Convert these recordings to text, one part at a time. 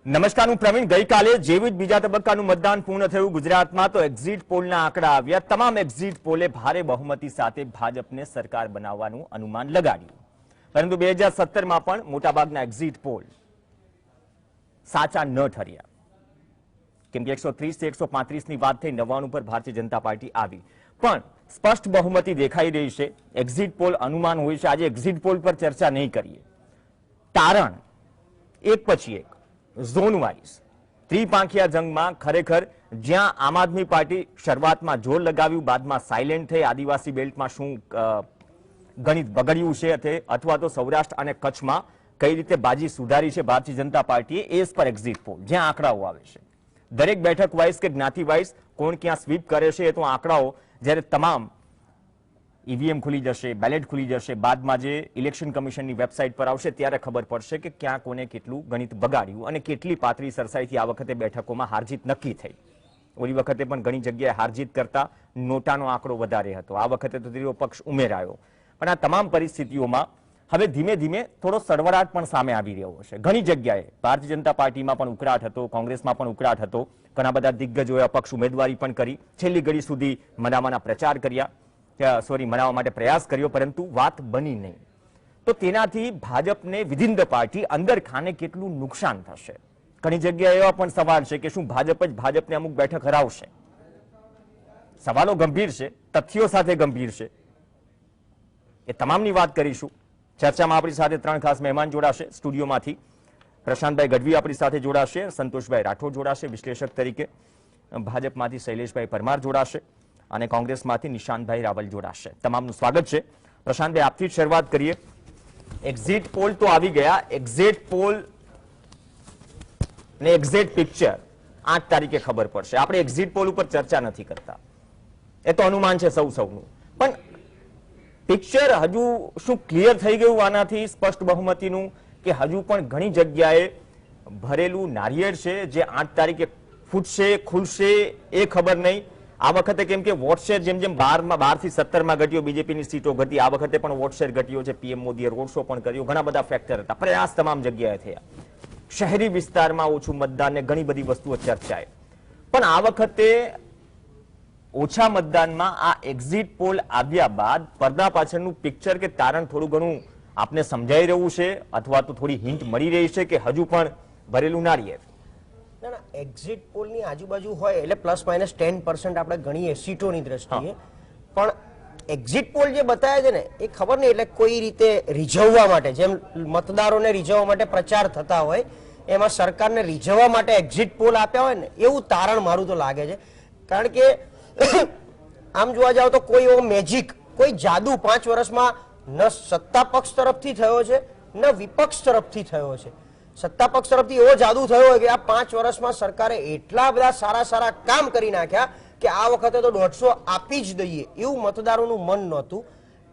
નમસ્કાર, હું પ્રવીણ. ગઈકાલે જેવી જ બીજા તબક્કાનું મતદાન પૂર્ણ થયું ગુજરાતમાં, તો એક્ઝિટ પોલના આંકડા આવ્યા. તમામ એક્ઝિટ પોલે ભારે બહુમતી સાથે ભાજપને સરકાર બનાવવાનું અનુમાન લગાડ્યું. પરંતુ 2017માં પણ મોટાભાગના એક્ઝિટ પોલ સાચા ન ઠર્યા, કેમ કે 130 થી 135 ની વાત થઈ, 99 પર ભારતીય જનતા પાર્ટી આવી. પણ સ્પષ્ટ બહુમતી દેખાઈ રહી છે. એક્ઝિટ પોલ અનુમાન હોય છે. આજે એક્ઝિટ પોલ પર ચર્ચા નહીં કરીએ. તારણ એક પછી એક ઝોન વાઇઝ ત્રિપાંખિયા જંગમાં ખરેખર જ્યાં આમ આદમી પાર્ટી શરૂઆતમાં જોર લગાવ્યું, બાદમાં સાયલેન્ટ થઈ, આદિવાસી બેલ્ટમાં શું ગણિત બગડ્યું છે અથવા તો સૌરાષ્ટ્ર અને કચ્છમાં કઈ રીતે બાજી સુધારી છે ભારતીય જનતા પાર્ટીએ, એસ પર એક્ઝિટ પોલ જ્યાં આંકડાઓ આવે છે. દરેક બેઠક વાઇઝ કે જ્ઞાતિ વાઇઝ કોણ ક્યાં સ્વીપ કરે છે, એ તો આંકડાઓ જ્યારે તમામ ઈવીએમ ખુલી જશે, બેલેટ ખુલી જશે, બાદમાં જે ઇલેક્શન કમિશનની વેબસાઇટ પર આવશે ત્યારે ખબર પડશે કે ક્યાં કોને કેટલું ગણિત બગાડ્યું અને કેટલી પાતળી સરસાઈથી આ વખતે બેઠકોમાં હારજીત નક્કી થઈ. ઓલી વખતે પણ ઘણી જગ્યાએ હારજીત કરતા નોટાનો આંકડો વધારે હતો. આ વખતે તો ત્રીજો પક્ષ ઉમેરાયો. પણ આ તમામ પરિસ્થિતિઓમાં હવે ધીમે ધીમે થોડો સળવળાટ પણ સામે આવી રહ્યો છે. ઘણી જગ્યાએ ભારતીય જનતા પાર્ટીમાં પણ ઉકળાટ હતો, કોંગ્રેસમાં પણ ઉકળાટ હતો. ઘણા બધા દિગ્ગજોએ અપક્ષ ઉમેદવારી પણ કરી, છેલ્લી ઘડી સુધી મનામાના પ્રચાર કર્યા, મનાવવા માટે પ્રયાસ કર્યો, પરંતુ વાત બની નહીં. તો તેનાથી ભાજપને વિધિન ધ પાર્ટી અંદર ખાને કેટલું નુકસાન થશે? ઘણી જગ્યાએ એવા પણ સવાલ છે કે શું ભાજપ જ ભાજપને અમુક બેઠક હરાવશે? સવાલો ગંભીર છે, તથ્યો સાથે ગંભીર છે. એ તમામની વાત કરીશું. ચર્ચામાં આપણી સાથે ત્રણ ખાસ મહેમાન જોડાશે. સ્ટુડિયોમાંથી પ્રશાંતભાઈ ગઢવી આપણી સાથે જોડાશે, સંતોષભાઈ રાઠોડ જોડાશે વિશ્લેષક તરીકે, ભાજપમાંથી શૈલેષભાઈ પરમાર જોડાશે અને કોંગ્રેસમાંથી નિશાંતભાઈ રાવલ જોડાશે. તમામનું સ્વાગત છે. પ્રશાંતભાઈ, આપથી જ શરૂઆત કરીએ. એક્ઝિટ પોલ તો આવી ગયા. એક્ઝિટ પોલ ને એક્ઝેક્ટ પિક્ચર 8 તારીખે ખબર પડશે. આપણે એક્ઝિટ પોલ ઉપર ચર્ચા નથી કરતા, એ તો અનુમાન છે સૌનું. પણ પિક્ચર હજુ શું ક્લિયર થઈ ગયું આનાથી સ્પષ્ટ બહુમતીનું, કે હજુ પણ ઘણી જગ્યાએ ભરેલું નારિયેળ છે જે 8 તારીખે ફૂટશે, ખુલશે, એ ખબર નહીં. આ વખતે કેમ કે વોટ શેર જેમ જેમ 12 થી 17માં ઘટ્યો, બીજેપીની સીટો ઘટી, આ વખતે પણ વોટ શેર ઘટ્યો છે. પીએમ મોદીએ રોડ શો પણ કર્યો, ઘણા બધા ફેક્ટર હતા, પ્રયાસ તમામ જગ્યાએ થયા. શહેરી વિસ્તારમાં ઓછું મતદાન ને ઘણી બધી વસ્તુઓ ચર્ચાએ. પણ આ વખતે ઓછા મતદાનમાં આ એક્ઝિટ પોલ આવ્યા બાદ પડદા પાછળનું પિક્ચર કે તારણ થોડું ઘણું આપને સમજાઈ રહ્યું છે, અથવા તો થોડી હિન્ટ મળી રહી છે કે હજુ પણ ભરેલું નારિયેળ? એક્ઝિટ પોલની આજુબાજુ હોય એટલે પ્લસ માઇનસ 10% આપણે ગણીએ સીટોની દ્રષ્ટિએ, પણ એક્ઝિટ પોલ જે બતાવે છે ને એ ખબર નહીં, એટલે કોઈ રીતે રીઝવવા માટે, જેમ મતદારોને રીઝવવા માટે પ્રચાર થતા હોય, એમાં સરકારને રીઝવવા માટે એક્ઝિટ પોલ આપ્યા હોય ને, એવું તારણ મારું તો લાગે છે. કારણ કે આમ જોવા જાવ તો કોઈ એવો મેજિક, કોઈ જાદુ 5 વર્ષમાં ન સત્તા પક્ષ તરફથી થયો છે ન વિપક્ષ તરફથી થયો છે. સત્તા પક્ષ તરફથી એવો જાદુ થયો હોય કે આ 5 વર્ષમાં સરકારે એટલા બધા સારા કામ કરી નાખ્યા કે આ વખતે તો 150 આપી જ દઈએ એવું મતદારોનું મન નહોતું.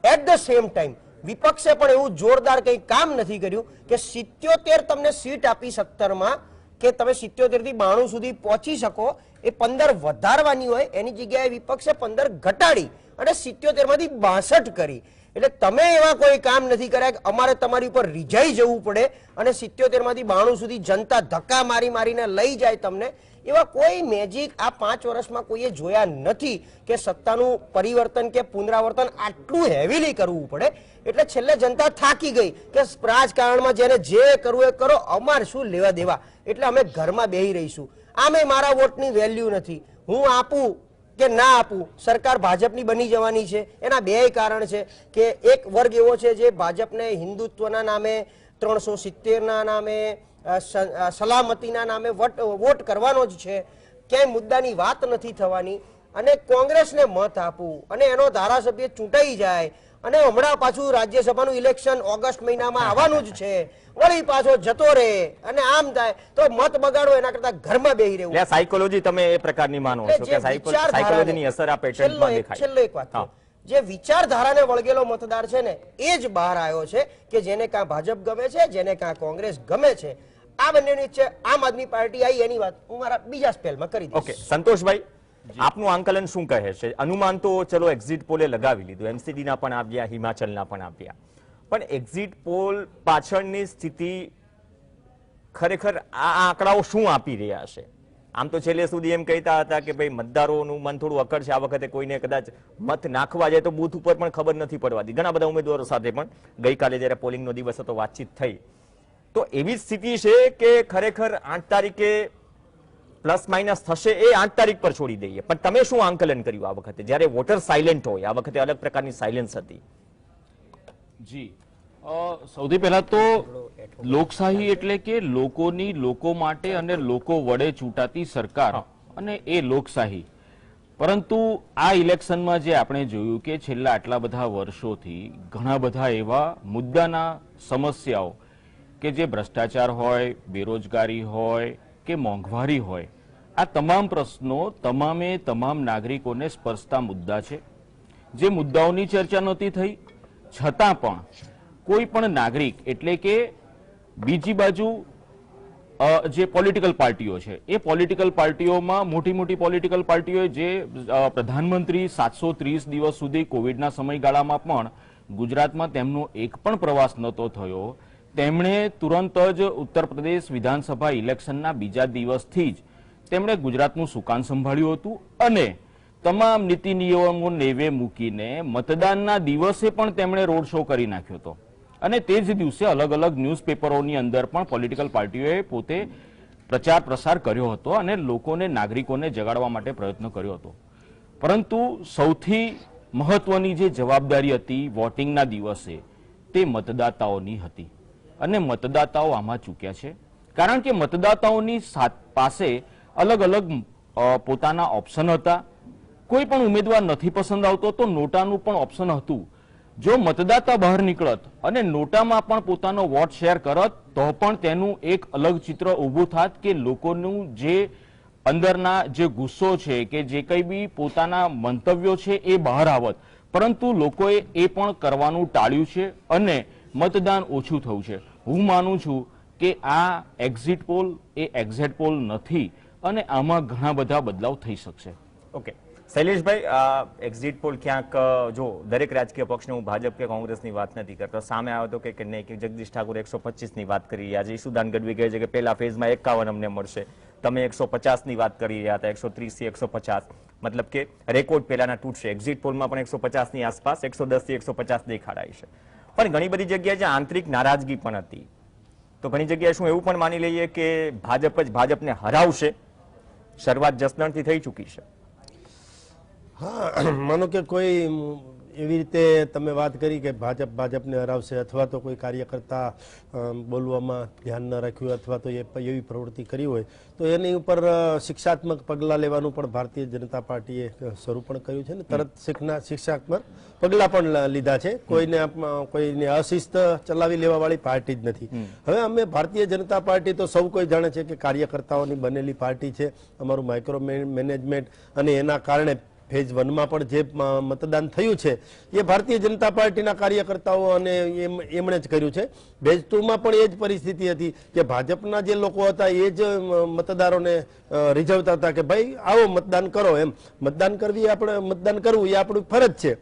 એટ ધ સેમ ટાઈમ વિપક્ષે પણ એવું જોરદાર કંઈ કામ નથી કર્યું કે 77 તમને સીટ આપી 17માં, કે તમે 77 થી 92 સુધી પહોંચી શકો. એ 15 વધારવાની હોય, એની જગ્યાએ વિપક્ષે 15 ઘટાડી અને 77 માંથી 62 કરી. એટલે તમે એવા કોઈ કામ નથી કર્યા કે અમારે તમારી ઉપર રીઝાઈ જવું પડે અને 77 માંથી 92 સુધી જનતા ધક્કા મારીને લઈ જાય તમને. એવા કોઈ મેજિક આ 5 વર્ષમાં કોઈએ જોયા નથી કે સત્તાનું પરિવર્તન કે પુનરાવર્તન આટલું હેવીલી કરવું પડે. એટલે છેલ્લે જનતા થાકી ગઈ કે રાજકારણમાં જેને જે કરવું એ કરો, અમારે શું લેવા દેવા, એટલે અમે ઘરમાં બેહી રહીશું. આમે મારા વોટની વેલ્યુ નથી, હું આપું કે ના આપું, સરકાર ભાજપની બની જવાની છે. એના બે કારણ છે કે એક વર્ગ એવો છે જે ભાજપને હિન્દુત્વના નામે, 370ના નામે, સલામતીના નામે વોટ કરવાનો જ છે, ક્યાંય મુદ્દાની વાત નથી થવાની. અને કોંગ્રેસને મત આપવું અને એનો ધારાસભ્ય ચૂંટાઈ જાય અને હમણાં પાછું રાજ્યસભાનું ઇલેક્શન ઓગસ્ટ મહિનામાં આવવાનું જ છે, વળી પાછો જતો રહે અને આમ થાય તો મત બગાડો એના કરતા ઘરમાં બેહી રહેવું. એટલે સાયકોલોજી તમે એ પ્રકારની માનો છો કે સાયકોલોજીની અસર આ પેટર્નમાં દેખાય? છેલ્લો એક વાત, જે વિચારધારાને વળગેલો મતદાર છે ને એ જ બહાર આવ્યો છે કે જેને કાં ભાજપ ગમે છે, જેને કાં કોંગ્રેસ ગમે છે. આ બંનેની વચ્ચે આમ આદમી પાર્ટી આવી, એની વાત હું મારા બીજા સ્પેલમાં કરી દઈશ. ઓકે, સંતોષભાઈ, આપનું આંકલન શું કહે છે? અનુમાન તો ચલો એક્ઝિટ પોલે લગાવી લીધું, એમસીડીના પણ આવ્યા, હિમાચલના પણ આવ્યા, પણ એક્ઝિટ પોલ પાછળની સ્થિતિ ખરેખર આ આંકડાઓ શું આપી રહ્યા છે? આમ તો છેલ્લે સુધી એમ કહેતા હતા કે ભાઈ મતદારોનું મન થોડું અકળ છે, આ વખતે કોઈને કદાચ મત નાખવા જાય તો બૂથ ઉપર પણ ખબર નથી પડવાતી. ઘણા બધા ઉમેદવારો સાથે પણ ગઈકાલે જયારે પોલિંગનો દિવસ હતો વાતચીત થઈ, તો એવી સ્થિતિ છે કે ખરેખર 8 તારીખે પ્લસ માઇનસ થશે એ 8 તારીખ પર છોડી દઈએ. પણ તમે શું આંકલન કર્યું આ વખતે જયારે વોટર સાયલેન્ટ હોય? આ વખતે અલગ પ્રકારની સાયલેન્સ હતી. જી, સૌથી પહેલા તો લોકશાહી એટલે કે લોકોની લોકો માટે અને લોકો વડે ચૂંટાતી સરકાર, અને એ લોકશાહી. પરંતુ આ ઇલેક્શનમાં જે આપણે જોયું કે છેલ્લા આટલા બધા વર્ષોથી ઘણા બધા એવા મુદ્દાના સમસ્યાઓ કે જે ભ્રષ્ટાચાર હોય, બેરોજગારી હોય કે મોંઘવારી હોય, આ તમામ પ્રશ્નો તમામે તમામ નાગરિકોને સ્પર્શતા મુદ્દા છે. જે મુદ્દાઓની ચર્ચા નહોતી થઈ છતાં પણ કોઈ પણ નાગરિક એટલે કે બીજી બાજુ જે પોલિટિકલ પાર્ટીઓ છે એ પોલિટિકલ પાર્ટીઓમાં મોટી મોટી પોલિટિકલ પાર્ટીઓએ જે પ્રધાનમંત્રી 730 દિવસ સુધી કોવિડના સમયગાળામાં પણ ગુજરાતમાં તેમનો એક પણ પ્રવાસ નહોતો થયો, તેમણે તુરંત જ ઉત્તર પ્રદેશ વિધાનસભા ઇલેક્શનના બીજા દિવસથી જ તેમણે ગુજરાતનું સુકાન સંભાળ્યું હતું અને તમામ નીતિ નિયમો નેવે મૂકીને મતદાનના દિવસે પણ તેમણે રોડ શો કરી નાખ્યો હતો. અને તે જ દિવસે અલગ અલગ ન્યૂઝપેપરોની અંદર પણ પોલિટિકલ પાર્ટીઓએ પોતે પ્રચાર પ્રસાર કર્યો હતો અને લોકોને, નાગરિકોને જગાડવા માટે પ્રયત્ન કર્યો હતો. પરંતુ સૌથી મહત્વની જે જવાબદારી હતી વોટિંગના દિવસે તે મતદાતાઓની હતી અને મતદાતાઓ આમાં ચૂક્યા છે. કારણ કે મતદાતાઓની પાસે અલગ અલગ પોતાના ઓપ્શન હતા. કોઈ પણ ઉમેદવાર નથી પસંદ આવતો તો નોટાનું પણ ઓપ્શન હતું. જો મતદાતા બહાર નીકળત અને નોટામાં પણ પોતાનો વોટ શેર કરત તો પણ તેનું એક અલગ ચિત્ર ઊભું થાત કે લોકોનું જે અંદરના જે ગુસ્સો છે કે જે કંઈ બી પોતાના મંતવ્યો છે એ બહાર આવત. પરંતુ લોકોએ એ પણ કરવાનું ટાળ્યું છે અને મતદાન ઓછું થયું છે. હું માનું છું કે આ એક્ઝિટ પોલ એ એક્ઝેક્ટ પોલ નથી અને આમાં ઘણા બધા બદલાવ થઈ શકશે. ઓકે શૈલેષભાઈ, એક્ઝિટ પોલ ક્યાંક જો દરેક રાજકીય પક્ષને, હું ભાજપ કે કોંગ્રેસની વાત નથી કરતો, સામે આવ્યો હતો કે નહીં કે જગદીશ ઠાકોર 125 ની વાત કરી રહ્યા છે, ઈસુદાન ગઢવી કહે છે કે પહેલા ફેઝમાં 51 અમને મળશે, તમે 150 ની વાત કરી રહ્યા હતા, 130 થી 150, મતલબ કે રેકોર્ડ પહેલાના તૂટશે. એક્ઝિટ પોલમાં પણ 150 ની આસપાસ, 110 થી 150 દેખાડાય છે. પણ ઘણી બધી જગ્યાએ જે આંતરિક નારાજગી પણ હતી, તો ઘણી જગ્યાએ શું એવું પણ માની લઈએ કે ભાજપ જ ભાજપને હરાવશે? શરૂઆત જસદણથી થઈ ચૂકી છે. હા, માનો કે કોઈ એવી રીતે તમે વાત કરી કે ભાજપને હરાવશે અથવા તો કોઈ કાર્યકર્તા બોલવામાં ધ્યાન ન રાખ્યું અથવા તો એવી પ્રવૃત્તિ કરી હોય તો એની ઉપર શિક્ષાત્મક પગલાં લેવાનું પણ ભારતીય જનતા પાર્ટીએ શરૂ પણ કર્યું છે ને તરત શિક્ષાત્મક પગલાં પણ લીધા છે. કોઈને અશિસ્ત ચલાવી લેવા વાળી પાર્ટી જ નથી. હવે અમે ભારતીય જનતા પાર્ટી તો સૌ કોઈ જાણે છે કે કાર્યકર્તાઓની બનેલી પાર્ટી છે. અમારું માઇક્રો મેનેજમેન્ટ અને એના કારણે ફેઝ 1 માં પણ જે મતદાન થયું છે એ ભારતીય જનતા પાર્ટીના કાર્યકર્તાઓ અને એમણે જ કર્યું છે. ફેઝ 2 માં પણ એ જ પરિસ્થિતિ હતી કે ભાજપના જે લોકો હતા એ જ મતદારોને રીઝવતા હતા કે ભાઈ આવો મતદાન કરો. એમ મતદાન કરવું એ આપણું ફરજ છે.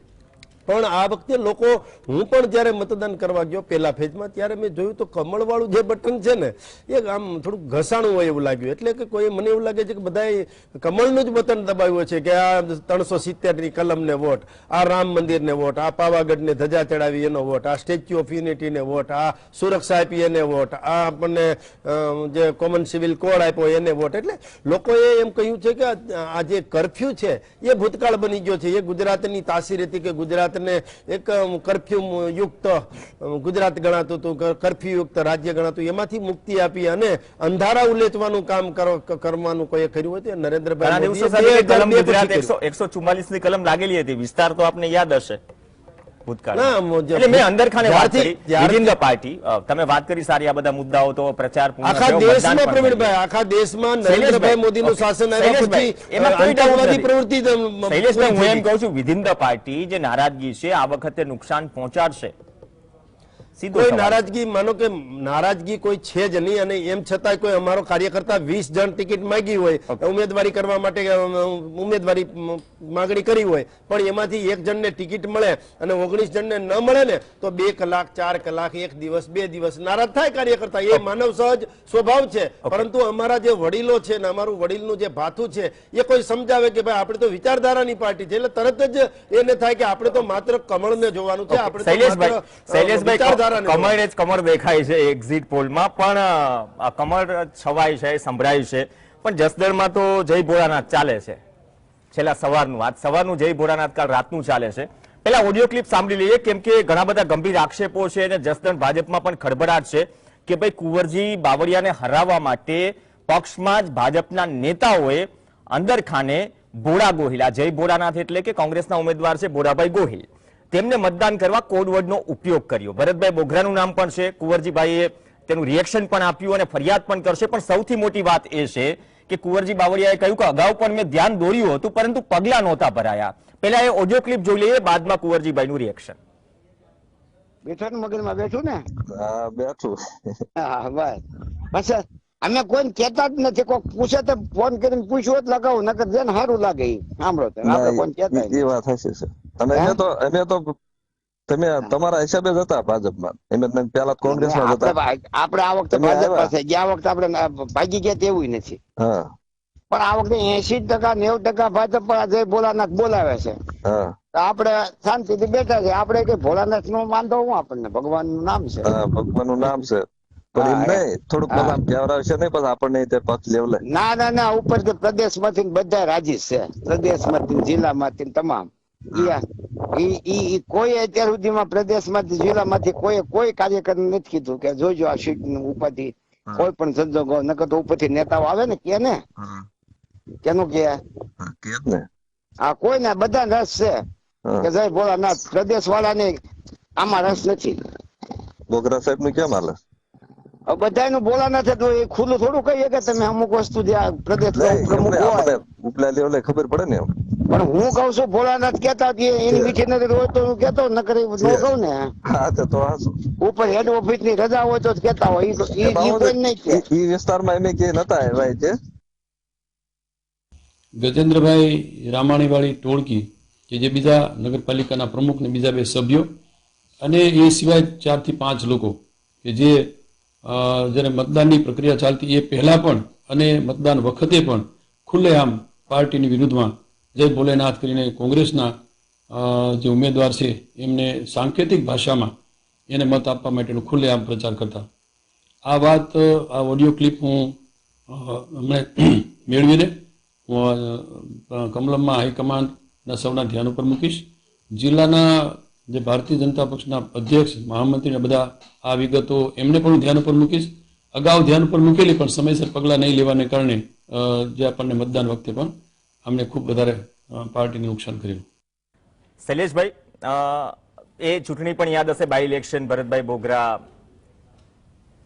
પણ આ વખતે લોકો, હું પણ જ્યારે મતદાન કરવા ગયો પહેલા ફેઝમાં ત્યારે મેં જોયું તો કમળવાળું જે બટન છે ને એ આમ થોડુંક ઘસાણું હોય એવું લાગ્યું. એટલે કે કોઈ, મને એવું લાગે છે કે બધાએ કમળનું જ બટન દબાવ્યું છે કે આ 370 ની કલમને વોટ, આ રામ મંદિરને વોટ, આ પાવાગઢને ધજા ચડાવી એનો વોટ, આ સ્ટેચ્યુ ઓફ યુનિટીને વોટ, આ સુરક્ષા આપી એને વોટ, આ આપણને જે કોમન સિવિલ કોડ આપ્યો એને વોટ. એટલે લોકોએ એમ કહ્યું છે કે આ જે કરફ્યુ છે એ ભૂતકાળ બની ગયો છે. એ ગુજરાતની તાસીર હતી કે ગુજરાત એક કરફ્યુ યુક્ત ગુજરાત ગણાતું હતું, કરફ્યુ યુક્ત રાજ્ય ગણાતું. એમાંથી મુક્તિ આપી અને અંધારા ઉલેચવાનું કામ કરવાનું કોઈ કર્યું હતું. નરેન્દ્રભાઈ 144 ની કલમ લાગેલી હતી. વિસ્તાર તો આપને યાદ હશે એટલે મેં અંદરખાને વાત કરી વિધિન ધ પાર્ટી. તમે વાત કરી સારી, આ બધા મુદ્દાઓ તો પ્રચાર આખા દેશમાં પ્રવીણભાઈ, આખા દેશમાં નરેન્દ્રભાઈ મોદીનું શાસન આવ્યા પછી આતંકવાદી પ્રવૃત્તિ. શૈલેષભાઈ, હું એમ કહું છું વિધિન ધ પાર્ટી જે નારાજગી છે આ વખતે નુકસાન પહોંચાડશે. સીધો કોઈ સવાલ. નારાજગી, માનો કે નારાજગી કોઈ છે જ નહીં, અને એમ છતાં કોઈ અમારો કાર્યકર્તા 20 જણ ટિકિટ માંગી હોય, ઉમેદવારી કરવા માટે ઉમેદવારી માંગણી કરી હોય, પણ એમાંથી એક જણને ટિકિટ મળે અને 19 જણને ન મળે ને, તો 2 કલાક 4 કલાક 1 દિવસ 2 દિવસ નારાજ થાય કાર્યકર્તા. એ માનવ સહજ સ્વભાવ છે. પરંતુ અમારા જે વડીલો છે ને અમારું વડીલનું જે ભાથું છે એ કોઈ સમજાવે કે ભાઈ આપણે તો વિચારધારાની પાર્ટી છે, એટલે તરત જ એને થાય કે આપણે તો માત્ર કમળને જોવાનું છે, આપણે તો માત્ર શૈલેષભાઈ, વિચારધારાને જોવાનું. કમળ જ કમળ દેખાય છે એક્ઝિટ પોલમાં, પણ આ કમળ છવાય છે, સંભળાય છે, પણ જસદણમાં તો જય ભોળાનાથ ચાલે છે છેલ્લા સવારનું. આજ સવારનું જય ભોળાનાથ કાલ રાતનું ચાલે છે. પેલા ઓડિયો ક્લિપ સાંભળી લઈએ, કેમ કે ઘણા બધા ગંભીર આક્ષેપો છે અને જસદણ ભાજપમાં પણ ખળભળાટ છે કે ભાઈ કુંવરજી બાવળિયાને હરાવવા માટે પક્ષમાં જ ભાજપના નેતાઓએ અંદર ખાને ભોળા ગોહિલ, આ જય ભોળાનાથ એટલે કે કોંગ્રેસના ઉમેદવાર છે ભોળાભાઈ ગોહિલ, તેમને મતદાન કરવા કોડવર્ડનો ઉપયોગ કર્યો. ભરતભાઈ બોઘરાનું નામ પણ છે. કુંવરજીભાઈએ તેનું રિએક્શન પણ આપ્યું અને ફરિયાદ પણ કરશે. પણ સૌથી મોટી વાત એ છે કે કુંવરજી બાવળિયાએ કહ્યું કે અગાઉ પણ મેં ધ્યાન દોર્યું હતું પરંતુ પગલા નહોતા ભરાયા. પહેલા એ ઓડિયો ક્લિપ જોઈ લઈએ, બાદમાં કુંવરજીભાઈનું રિએક્શન. બેઠો ને મગજમાં બેઠું ને હા બેઠું. હા બસ બસ અમે કોઈ કેતા જ નથી. કોઈ પૂછે તો ફોન કરીને પૂછ્યું જ લગાવું, નકર જેને સારું લાગે ઈ સાંભળો તો. આપણે કોઈ કેતા એ વાત હશે છે. અને અમે તો તમે તમારા હિસાબે જ હતા ભાજપમાં. અમે પેલા કોંગ્રેસમાં જ હતા. આપણે આ વખતે ભાજપ પાસે ગયા વખતે આપણે ભાગી ગયા તેવું નથી. હા પણ આ વખતે 80% 90% ભાજપ પર જય ભોલાનાથ બોલાવે છે. હા તો આપણે શાંતિથી બેઠા છે. આપણે કઈ ભોલાનાથ નો માનતો હું, આપણને ભગવાન નું નામ છે. હા ભગવાનનું નામ છે, પણ એમ નહીં થોડુંક બધા કેવરાવશે નહીં, પછી આપણને તે પક્ષ લેવલે. ના ના ના, ઉપર પ્રદેશ માંથી બધા રાજી છે. પ્રદેશ માંથી, જિલ્લા માંથી તમામ. કોઈ અત્યાર સુધીમાં પ્રદેશ માંથી, જિલ્લા માંથી કોઈ કાર્યકર નથી કીધું કે જોજો આ સીટ ઉપાધિ કોઈ પણ સંજોગો, નકર તો ઉપરથી નેતાઓ આવે ને કે ને કેનું કે આ કોઈ ને બધા રસ છે કે જય ભોળાનાથ. પ્રદેશ વાળા ને આમાં રસ નથી. બોગરા સાહેબ નું કેમ હાલે? બધા નું ભોળાનાથ તો એ ખુલ્લું થોડું કહીએ કે તમે અમુક વસ્તુ જે પ્રદેશ પ્રમુખ હોય, ઉપલા લેવલે ખબર પડે ને એમ. પણ હું કઉ છું ભોળાનાથ કેતા એની મીઠી નથી હોય તો હું કેતો, નકર ન કહું ને. હા તો હાસું. ઉપર હેડ ઓફિસ ની રજા હોય તો કેતા હોય. ઈ વિસ્તારમાં એમ કે નતા ભાઈ છે ગજેન્દ્રભાઈ રામાણીવાળી ટોળકી કે જે બીજા નગરપાલિકાના પ્રમુખ ને બીજા 2 સભ્યો અને એ સિવાય 4 થી 5 લોકો કે જે જ્યારે મતદાનની પ્રક્રિયા ચાલતી એ પહેલા પણ અને મતદાન વખતે પણ ખુલ્લેઆમ પાર્ટીની વિરુદ્ધમાં જય ભોલેનાથ કરીને કોંગ્રેસના જે ઉમેદવાર છે એમને સાંકેતિક ભાષામાં એને મત આપવા માટેનો ખુલ્લેઆમ પ્રચાર કરતા. આ વાત, આ ઓડિયો ક્લિપ હું હમણાં મેળવીને કમલમમાં હાઈકમાન્ડના સૌના ધ્યાન ઉપર મૂકીશ. જિલ્લાના જે ભારતીય જનતા પક્ષના અધ્યક્ષ, મહામંત્રી બધા આ વિગતો એમને પણ ધ્યાન ઉપર મૂકીશ. અગાઉ ધ્યાન ઉપર મૂકેલી પણ સમયસર પગલાં નહીં લેવાને કારણે જે આપણને મતદાન વખતે પણ અમને ખૂબ વધારે પાર્ટીને નુકસાન કર્યું. શૈલેષભાઈ, એ ચૂંટણી પણ યાદ હશે, બાય ઇલેક્શન. ભરતભાઈ બોઘરા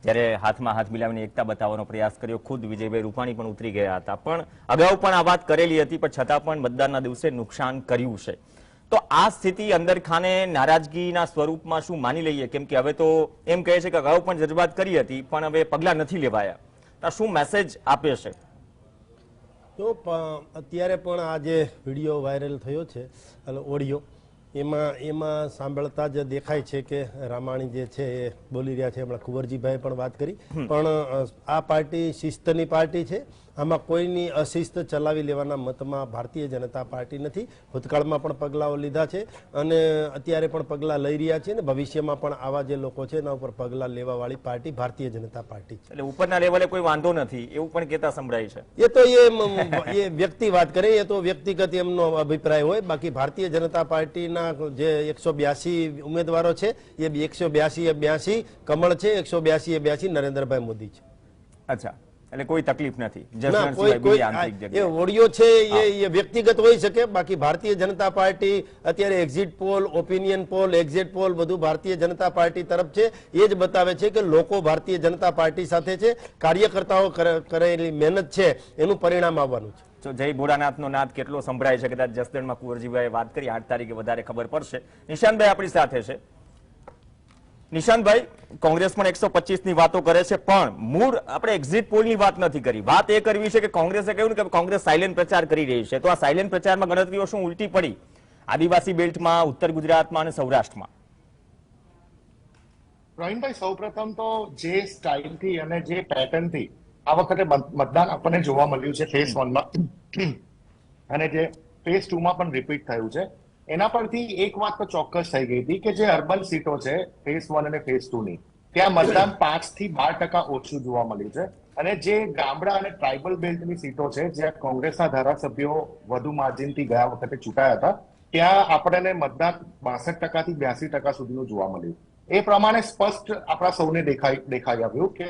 જ્યારે હાથમાં હાથ મિલાવીને એકતા બતાવવાનો પ્રયાસ કર્યો, ખુદ વિજયભાઈ રૂપાણી પણ ઉતરી ગયા હતા, પણ અગાઉ પણ આ વાત કરેલી હતી, પણ છતાં પણ મતદાનના દિવસે નુકસાન કર્યું છે. તો આ સ્થિતિ અંદર ખાને નારાજગીના સ્વરૂપમાં શું માની લઈએ? કેમ કે હવે તો એમ કહે છે કે અગાઉ પણ જજબાત કરી હતી પણ હવે પગલા નથી લેવાયા. તો શું મેસેજ આપે છે? તો અત્યારે પણ આ જે વિડીયો વાયરલ થયો છે, ઓડિયો, એમાં સાંભળતા જ દેખાય છે કે રામાણી જે છે એ બોલી રહ્યા છે. હમણાં કુંવરજીભાઈ પણ વાત કરી, પણ આ પાર્ટી શિસ્તની પાર્ટી છે. આમાં કોઈની અશિસ્ત ચલાવી લેવાના મતમાં ભારતીય જનતા પાર્ટી નથી. ભૂતકાળમાં પણ પગલાઓ લીધા છે અને અત્યારે પણ પગલાં લઈ રહ્યા છે, ને ભવિષ્યમાં પણ આવા જે લોકો છે એના ઉપર પગલાં લેવા વાળી પાર્ટી ભારતીય જનતા પાર્ટી છે. એટલે ઉપરના લેવલે કોઈ વાંધો નથી એવું પણ કહેતા સંભળાય છે. એ તો એ વ્યક્તિ વાત કરે, એ તો વ્યક્તિગત એમનો અભિપ્રાય હોય. બાકી ભારતીય જનતા પાર્ટીના જે 182 ઉમેદવારો છે એ 182 કમળ છે, 182 નરેન્દ્રભાઈ મોદી છે. અચ્છા, એટલે કોઈ તકલીફ નથી. એ ઓડિયો છે એ વ્યક્તિગત હોઈ શકે. બાકી ભારતીય જનતા પાર્ટી અત્યારે exit poll, opinion pole, exit poll બધું ભારતીય જનતા પાર્ટી તરફ છે. એ જ બતાવે છે કે લોકો ભારતીય જનતા પાર્ટી સાથે છે. કાર્યકર્તાઓ કરેલી મહેનત છે એનું પરિણામ આવવાનું છે. તો જય ભોળાનાથનો નાદ કેટલો સંભળાય છે, કદાચ જસદણમાં કુંવરજીભાઈ વાત કરી 8 તારીખે વધારે ખબર પડશે. નિશાનભાઈ આપણી સાથે છે. નિશાંતભાઈ, કોંગ્રેસ પણ 125 ની વાતો કરે છે, પણ મૂળ આપણે એક્ઝિટ પોલની વાત નથી કરી. વાત એ કરવી છે કે કોંગ્રેસે કહ્યું કે કોંગ્રેસ સાયલેન્ટ પ્રચાર કરી રહી છે, તો આ સાયલેન્ટ પ્રચારમાં ગણતરીઓ શું ઉલટી પડી આદિવાસી બેલ્ટમાં, ઉત્તર ગુજરાતમાં અને સૌરાષ્ટ્રમાં? પ્રવીણભાઈ, સૌપ્રથમ તો જે સ્ટાઇલથી અને જે પેટર્નથી આ વખતે મતદાન આપણને જોવા મળ્યું છે ફેઝ 1 માં અને જે ફેઝ 2 માં પણ રિપીટ થયું છે, એના પરથી એક વાત તો ચોક્કસ થઈ ગઈ હતી કે જે અર્બન સીટો છે ફેઝ 1 અને ફેઝ 2 ની, ત્યાં મતદાન 5 થી 12% ઓછું જોવા મળ્યું છે. અને જે ગામડા અને ટ્રાઇબલ બેલ્ટની સીટો છે જ્યાં કોંગ્રેસના ધારાસભ્યો વધુ માર્જિનથી ગયા વખતે ચૂંટાયા હતા, ત્યાં આપણને મતદાન 62% થી 82% સુધીનું જોવા મળ્યું. એ પ્રમાણે સ્પષ્ટ આપણા સૌને દેખાઈ આવ્યું કે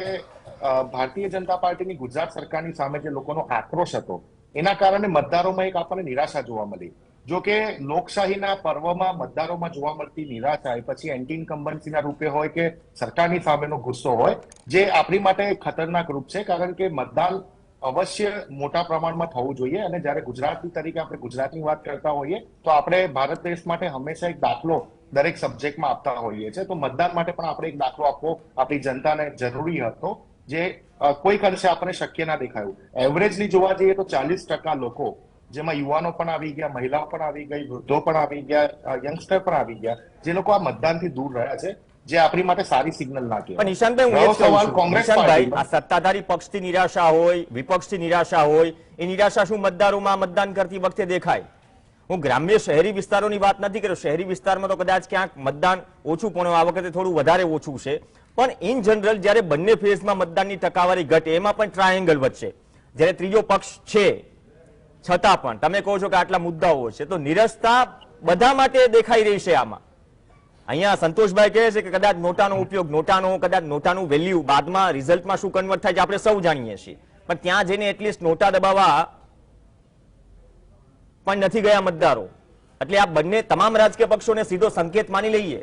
ભારતીય જનતા પાર્ટીની ગુજરાત સરકારની સામે જે લોકોનો આક્રોશ હતો એના કારણે મતદારોમાં એક આપણને નિરાશા જોવા મળી. જો કે લોકશાહીના પર્વમાં મતદારોમાં જોવા મળતી નિરાશા એ પછી એન્ટી ઇન્કમ્બન્સીના રૂપે હોય કે સરકારની સામેનો ગુસ્સો હોય, જે આપણી માટે ખતરનાક રૂપ છે, કારણ કે મતદાન અવશ્ય મોટા પ્રમાણમાં થવું જોઈએ. અને જ્યારે ગુજરાતી તરીકે આપણે ગુજરાતની વાત કરતા હોઈએ તો આપણે ભારત દેશ માટે હંમેશા એક દાખલો દરેક સબ્જેક્ટમાં આપતા હોઈએ છીએ, તો મતદાન માટે પણ આપણે એક દાખલો આપવો આપણી જનતાને જરૂરી હતો, જે કોઈક અંશે આપણે શક્ય ના દેખાયું. એવરેજલી જોવા જઈએ તો 40% લોકો, જેમાં યુવાનો પણ આવી ગયા, મહિલાઓ પણ આવી ગઈ, વૃદ્ધો પણ આવી ગયા, યંગસ્ટર પણ આવી ગયા, જે લોકો આ મતદાનથી દૂર રહ્યા છે, જે આપણી માટે સારી સિગ્નલ ના પણ કહેવાય. નિશાંતભાઈ, હું એ જ કહું છું, નિશાંતભાઈ, આ સત્તાધારી પક્ષથી નિરાશા હોય, વિપક્ષથી નિરાશા હોય, એ નિરાશા શું મતદારોમાં મતદાન કરતી વખતે દેખાય? હું ગ્રામ્ય શહેરી વિસ્તારોની વાત નથી કર્યો, શહેરી વિસ્તારમાં તો કદાચ ક્યાંક મતદાન ઓછું પણ આ વખતે થોડું વધારે ઓછું છે, પણ ઇન જનરલ જ્યારે બંને ફેઝમાં મતદાનની ટકાવારી ઘટે, એમાં પણ ટ્રાયેંગલ વચ્ચે જ્યારે ત્રીજો પક્ષ છે છતાં પણ તમે કહો છો કે આટલા મુદ્દાઓ છે, તો નિરસતા બધા માટે દેખાઈ રહી છે આમાં. અહીંયા સંતોષભાઈ કહે છે કે કદાચ નોટાનો ઉપયોગ, કદાચ નોટાનું વેલ્યુ બાદમાં રિઝલ્ટમાં શું કન્વર્ટ થાય છે આપણે સૌ જાણીએ છીએ, પણ ત્યાં જઈને એટલીસ્ટ નોટા દબાવવા પણ નથી ગયા મતદારો. એટલે આ બંને તમામ રાજકીય પક્ષોને સીધો સંકેત માની લઈએ.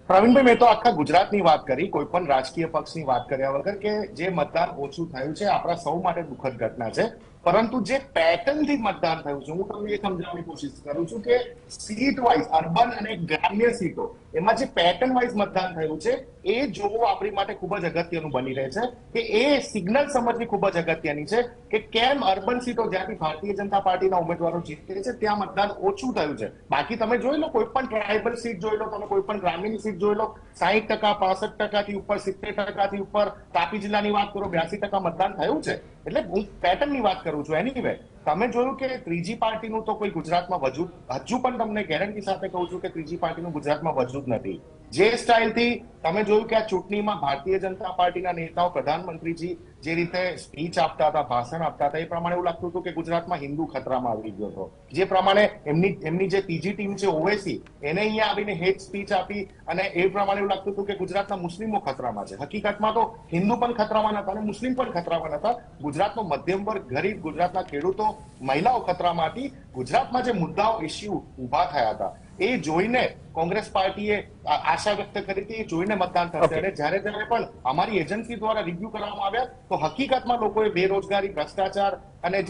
પ્રવીણભાઈ, મેં તો આખા ગુજરાતની વાત કરી, કોઈ પણ રાજકીય પક્ષની વાત કર્યા વગર, કે જે મતદાન ઓછું થયું છે આપણા સૌ માટે દુઃખદ ઘટના છે. પરંતુ જે પેટર્નથી મતદાન થયું છે, હું તમને એ સમજાવવાની કોશિશ કરું છું કે સીટ વાઇઝ અર્બન અને ગ્રામ્ય સીટો, એમાં જે પેટર્ન વાઇઝ મતદાન થયું છે એ જોવું આપણી માટે ખૂબ જ અગત્યનું બની રહે છે, કે એ સિગ્નલ સમજવી ખૂબ જ અગત્યની છે કે કેમ અર્બન સીટો જ્યાંથી ભારતીય જનતા પાર્ટીના ઉમેદવારો જીતે છે ત્યાં મતદાન ઓછું થયું છે. બાકી તમે જોઈ લો, કોઈ પણ ટ્રાઇબલ સીટ જોઈ લો, તમે કોઈ પણ ગ્રામીણ સીટ જોઈ લો, 60%, 65% થી ઉપર, 70% થી ઉપર. તાપી જિલ્લાની વાત કરો, 82% મતદાન થયું છે. એટલે હું પેટર્નની વાત કરું છું. એનીવે તમે જોયું કે ત્રીજી પાર્ટીનું તો કોઈ ગુજરાતમાં વજૂદ, હજુ પણ તમને ગેરંટી સાથે કહું છું કે ત્રીજી પાર્ટીનું ગુજરાતમાં વજૂદ નથી. જે સ્ટાઇલથી તમે જોયું કે આ ચૂંટણીમાં ભારતીય જનતા પાર્ટીના નેતાઓ, પ્રધાનમંત્રીજી જે રીતે સ્પીચ આપતા હતા, ભાષણ આપતા હતા, એ પ્રમાણે એવું લાગતું હતું કે ગુજરાતમાં હિન્દુ ખતરામાં આવી ગયો હતો. જે પ્રમાણે એમની જે ત્રીજી ટીમ છે ઓવેસી, એને અહીંયા આવીને હેટ સ્પીચ આપી અને એ પ્રમાણે એવું લાગતું હતું કે ગુજરાતના મુસ્લિમો ખતરામાં છે. હકીકતમાં તો હિન્દુ પણ ખતરામાં હતા અને મુસ્લિમ પણ ખતરામાં હતા. ગુજરાતનો મધ્યમ વર્ગ, ગરીબ, ગુજરાતના ખેડૂતો, મહિલાઓ ખતરામાં હતી. ગુજરાતમાં જે મુદ્દાઓ, ઇસ્યુ ઉભા થયા હતા એ જોઈને કોંગ્રેસ પાર્ટીએ આશા વ્યક્ત કરી હતી, એ જોઈને મતદાન થશે. અને જ્યારે પણ અમારી એજન્સી દ્વારા રિવ્યુ કરવામાં આવ્યા તો હકીકતમાં લોકોએ બેરોજગારી, ભ્રષ્ટાચાર અને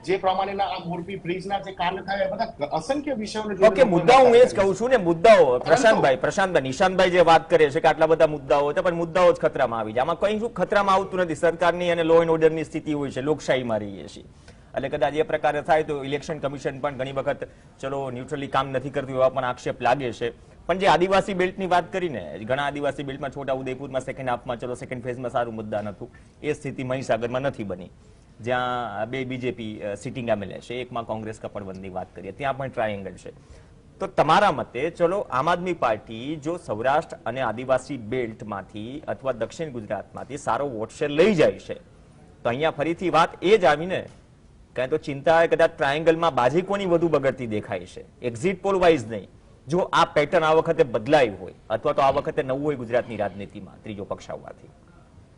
જે પ્રમાણેના આ મોરબી બ્રિજના જે કાંડ થયા, એ બધા અસંખ્ય વિષયોને ઓકે, મુદ્દાઓ હું એ જ કહું છું ને, મુદ્દાઓ પ્રશાંતભાઈ, નિશાંતભાઈ જે વાત કરે છે કે આટલા બધા મુદ્દાઓ હતા, પણ મુદ્દાઓ જ ખતરામાં આવી જાય. આમાં કઈ શું ખતરામાં આવતું નથી. સરકારની અને લો એન્ડ ઓર્ડરની સ્થિતિ હોય છે, લોકશાહીમાં રહીએ છીએ, એટલે કદાચ એ પ્રકારે થાય તો ઇલેક્શન કમિશન પણ ઘણી વખત ચલો ન્યુટ્રલી કામ નથી કરતું એવા પણ આક્ષેપ લાગે છે. પણ જે આદિવાસી બેલ્ટની વાત કરીને, ઘણા આદિવાસી બેલ્ટમાં છોટા ઉદયપુરમાં સેકન્ડ હાફમાં, ચલો સેકન્ડ ફેઝમાં સારું મતદાન હતું, એ સ્થિતિ મહીસાગરમાં નથી બની, જ્યાં 2 બીજેપી સિટિંગ એમએલએ છે, એકમાં કોંગ્રેસ કપડબંધની વાત કરીએ, ત્યાં પણ ટ્રાયેંગલ છે. તો તમારા મતે ચલો આમ આદમી પાર્ટી જો સૌરાષ્ટ્ર અને આદિવાસી બેલ્ટમાંથી અથવા દક્ષિણ ગુજરાતમાંથી સારો વોટ શેર લઈ જાય છે, તો અહીંયા ફરીથી વાત એ જ આવીને કારણ તો ચિંતા કદાચ ટ્રાયેંગલમાં બાજી કોની વધુ બગડતી દેખાય છે, એક્ઝિટ પોલ વાઇઝ નહીં. જો આ પેટર્ન આ વખતે બદલાયું હોય અથવા તો આ વખતે નવું હોય ગુજરાતની રાજનીતિમાં ત્રીજો પક્ષ આવવાથી,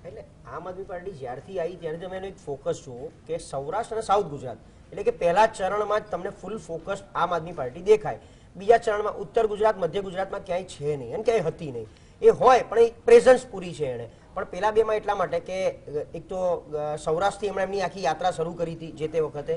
એટલે આમ આદમી પાર્ટી જ્યારથી આવી ત્યારે તમે એનો એક ફોકસ જુઓ કે સૌરાષ્ટ્ર અને સાઉથ ગુજરાત, એટલે કે પહેલા ચરણમાં જ તમને ફૂલ ફોકસ આમ આદમી પાર્ટી દેખાય. બીજા ચરણમાં ઉત્તર ગુજરાત, મધ્ય ગુજરાતમાં ક્યાંય છે નહીં અને ક્યાંય હતી નહીં. એ હોય પણ એ પ્રેઝન્સ પૂરી છે એને. પણ પેલા બેમાં એટલા માટે કે એક તો સૌરાષ્ટ્રથી એમણે એમની આખી યાત્રા શરૂ કરી હતી જે તે વખતે,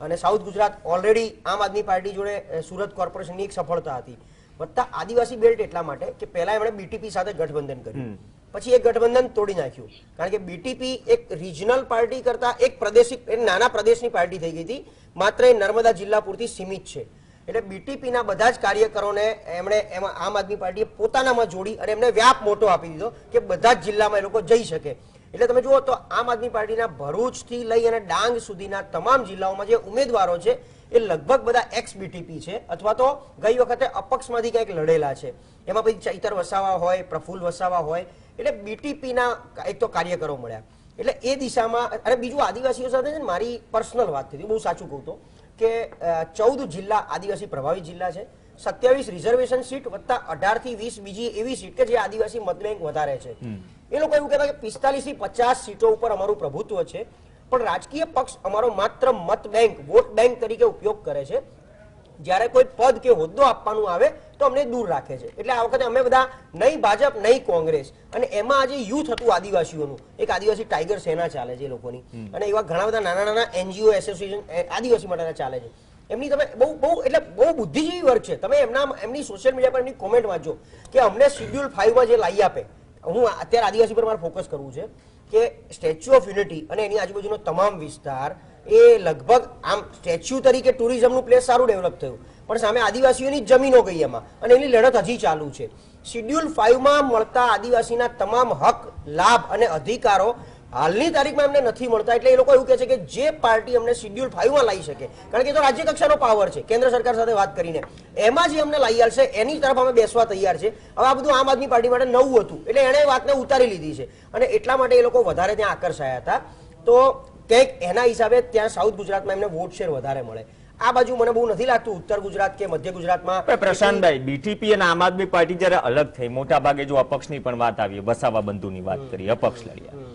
અને સાઉથ ગુજરાત ઓલરેડી આમ આદમી પાર્ટી જોડે સુરત કોર્પોરેશનની એક સફળતા હતી. વત્તા આદિવાસી બેલ્ટ એટલા માટે કે પહેલા એમણે બીટીપી સાથે ગઠબંધન કર્યું, પછી એ ગઠબંધન તોડી નાખ્યું, કારણ કે બીટીપી એક રિજનલ પાર્ટી કરતા એક નાના પ્રદેશની પાર્ટી થઈ ગઈ હતી, માત્ર એ નર્મદા જિલ્લા પૂરતી સીમિત છે. એટલે બીટીપીના બધા જ કાર્યકરોને એમણે એમાં આમ આદમી પાર્ટીએ પોતાનામાં જોડી અને એમને વ્યાપ મોટો આપી દીધો કે બધા જ જિલ્લામાં એ લોકો જઈ શકે. એટલે તમે જુઓ તો આમ આદમી પાર્ટીના ભરૂચથી લઈ અને ડાંગ સુધીના તમામ જિલ્લાઓમાં જે ઉમેદવારો છે એ લગભગ બધા એક્સ બીટીપી છે અથવા તો ગઈ વખતે અપક્ષમાંથી કંઈક લડેલા છે. એમાં પછી ચૈતર વસાવા હોય, પ્રફુલ્લ વસાવા હોય, એટલે બીટીપીના એક તો કાર્યકરો મળ્યા. એટલે એ દિશામાં અને બીજું આદિવાસીઓ સાથે છે ને મારી પર્સનલ વાત થઈ, બહુ સાચું કહું તો કે 14 જિલ્લા આદિવાસી પ્રભાવિત જિલ્લા છે, 27 રિઝર્વેશન સીટ વત્તા 18 થી 20 બીજી એવી સીટ કે જે આદિવાસી મતબેંક વધારે છે. એ લોકો એવું કહેતા કે 45 થી 50 સીટો ઉપર અમારું પ્રભુત્વ છે, પણ રાજકીય પક્ષ અમારો માત્ર મત બેંક, વોટ બેંક તરીકે ઉપયોગ કરે છે. જ્યારે કોઈ પદ કે હોદ્દો આપવાનું આવે તો અમને દૂર રાખે છે. એટલે આ વખતે અમે બધા નહીં ભાજપ નહીં કોંગ્રેસ, અને એમાં આજે યુથ હતું આદિવાસીઓનું, એક આદિવાસી ટાઈગર સેના ચાલે છે એ લોકોની, અને એવા ઘણા બધા નાના નાના એનજીઓ એસોસિએશન આદિવાસી માટેના ચાલે છે. એમની તમે બહુ બુદ્ધિજીવી વર્ગ છે. તમે એમની સોશિયલ મીડિયા પર એમની કોમેન્ટ વાંચો કે અમને શિડ્યુલ 5 માં જે લાવી આપે. હું અત્યારે આદિવાસી પર મારે ફોકસ કરવું છે કે સ્ટેચ્યુ ઓફ યુનિટી અને એની આજુબાજુનો તમામ વિસ્તાર એ લગભગ આમ સ્ટેચ્યુ તરીકે ટુરિઝમનું પ્લેસ સારું ડેવલપ થયું, પણ સામે આદિવાસીઓની જમીનો ગઈ એમાં, અને એની લડત હજી ચાલુ છે. શિડ્યુલ 5 માં મળતા આદિવાસીના તમામ હક, લાભ અને અધિકારો હાલની તારીખમાં એમને નથી મળતા. એટલે એ લોકો એવું કહે છે કે જે પાર્ટી અમને શિડ્યુલ 5 માં લાવી શકે, કારણ કે એ તો રાજ્ય કક્ષાનો પાવર છે, કેન્દ્ર સરકાર સાથે વાત કરીને એમાં જે અમને લાવી આવશે એની તરફ અમે બેસવા તૈયાર છે. હવે આ બધું આમ આદમી પાર્ટી માટે નવું હતું, એટલે એણે વાતને ઉતારી લીધી છે, અને એટલા માટે એ લોકો વધારે ત્યાં આકર્ષાયા હતા. તો કંઈક એના હિસાબે ત્યાં સાઉથ ગુજરાતમાં એમને વોટ શેર વધારે મળે. આ બાજુ મને બહુ નથી લાગતું ઉત્તર ગુજરાત કે મધ્ય ગુજરાતમાં. પ્રશાંતભાઈ, બીટીપી અને આમ આદમી પાર્ટી જયારે અલગ થઈ, મોટા ભાગે જો અપક્ષની પણ વાત આવી, વસાવા બંધુની વાત કરી, અપક્ષ લડ્યા,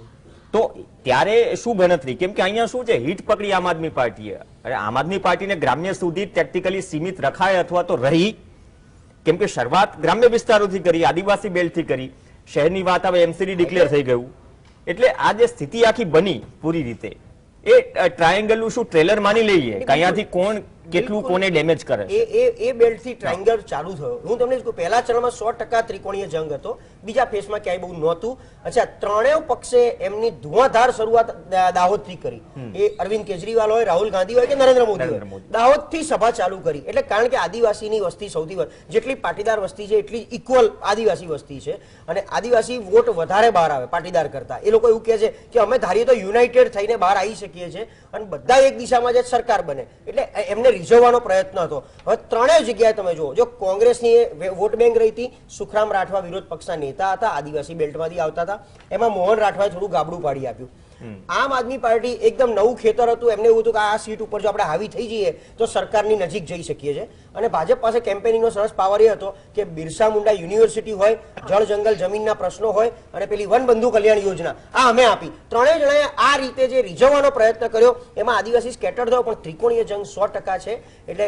તો ત્યારે શું ગણતરી? કેમ કે અહીંયા શું છે, હિટ પકડી આમ આદમી પાર્ટીએ, અને આમ આદમી પાર્ટીને ગ્રામ્ય સુધી ટેક્ટિકલી સીમિત રખાય અથવા તો રહી, કેમ કે શરૂઆત ગ્રામ્ય વિસ્તારોથી કરી, આદિવાસી બેલ્ટથી કરી, શહેરની વાત આવે એમસીડી ડિક્લેર થઈ ગયું. એટલે આ જે સ્થિતિ આખી બની પૂરી રીતે, એ ટ્રાયેંગલ નું શું ટ્રેલર માની લઈએ કે અહીંયાથી કોણ કેટલું કોને ડેમેજ કરે? એ બેલ્ટ થી ટ્રાયેંગલ ચાલુ થયો. હું તમને કહું, પહેલા ચરણમાં 100% ત્રિકોણીય જંગ હતો, બીજા ફેસમાં ક્યાંય બહુ નહોતું. અચ્છા, ત્રણેય પક્ષે એમની ધુઆધાર શરૂઆત દાહોદ થી કરી. એ અરવિંદ કેજરીવાલ હોય, રાહુલ ગાંધી હોય કે નરેન્દ્ર મોદી હોય, દાહોદ થી સભા ચાલુ કરી. એટલે કારણ કે આદિવાસીની વસ્તી સૌથી જેટલી પાટીદાર વસ્તી છે એટલી ઇક્વલ આદિવાસી વસ્તી છે, અને આદિવાસી વોટ વધારે બહાર આવે પાટીદાર કરતા. એ લોકો એવું કહે છે કે અમે ધારીએ તો યુનાઇટેડ થઈને બહાર આવી શકીએ છીએ અને બધા એક દિશામાં જે સરકાર બને, એટલે એમને રીઝવવાનો પ્રયત્ન હતો. હવે ત્રણેય જગ્યાએ તમે જુઓ, જો કોંગ્રેસની વોટ બેંક રહી હતી, સુખરામ રાઠવા વિરોધ પક્ષના નેતા હતા, આદિવાસી બેલ્ટમાંથી આવતા હતા, એમાં મોહન રાઠવાએ થોડું ગાબડું પાડી આપ્યું. આમ આદમી પાર્ટી એકદમ નવું ખેતર હતું, એમને એવું હતું કે આ સીટ ઉપર જો આપણે હાવી થઈ જઈએ તો સરકારની નજીક જઈ શકીએ છીએ. અને ભાજપ પાસે કેમ્પેનિંગનો સરસ પાવર એ હતો કે બિરસા મુંડા યુનિવર્સિટી હોય, જળ જંગલ જમીનના પ્રશ્નો હોય, અને પેલી વનબંધુ કલ્યાણ યોજના આ અમે આપી. ત્રણેય જણાએ આ રીતે જે રીઝવવાનો પ્રયત્ન કર્યો, એમાં આદિવાસી સ્કેટર થયો, પણ ત્રિકોણીય જંગ 100% છે. એટલે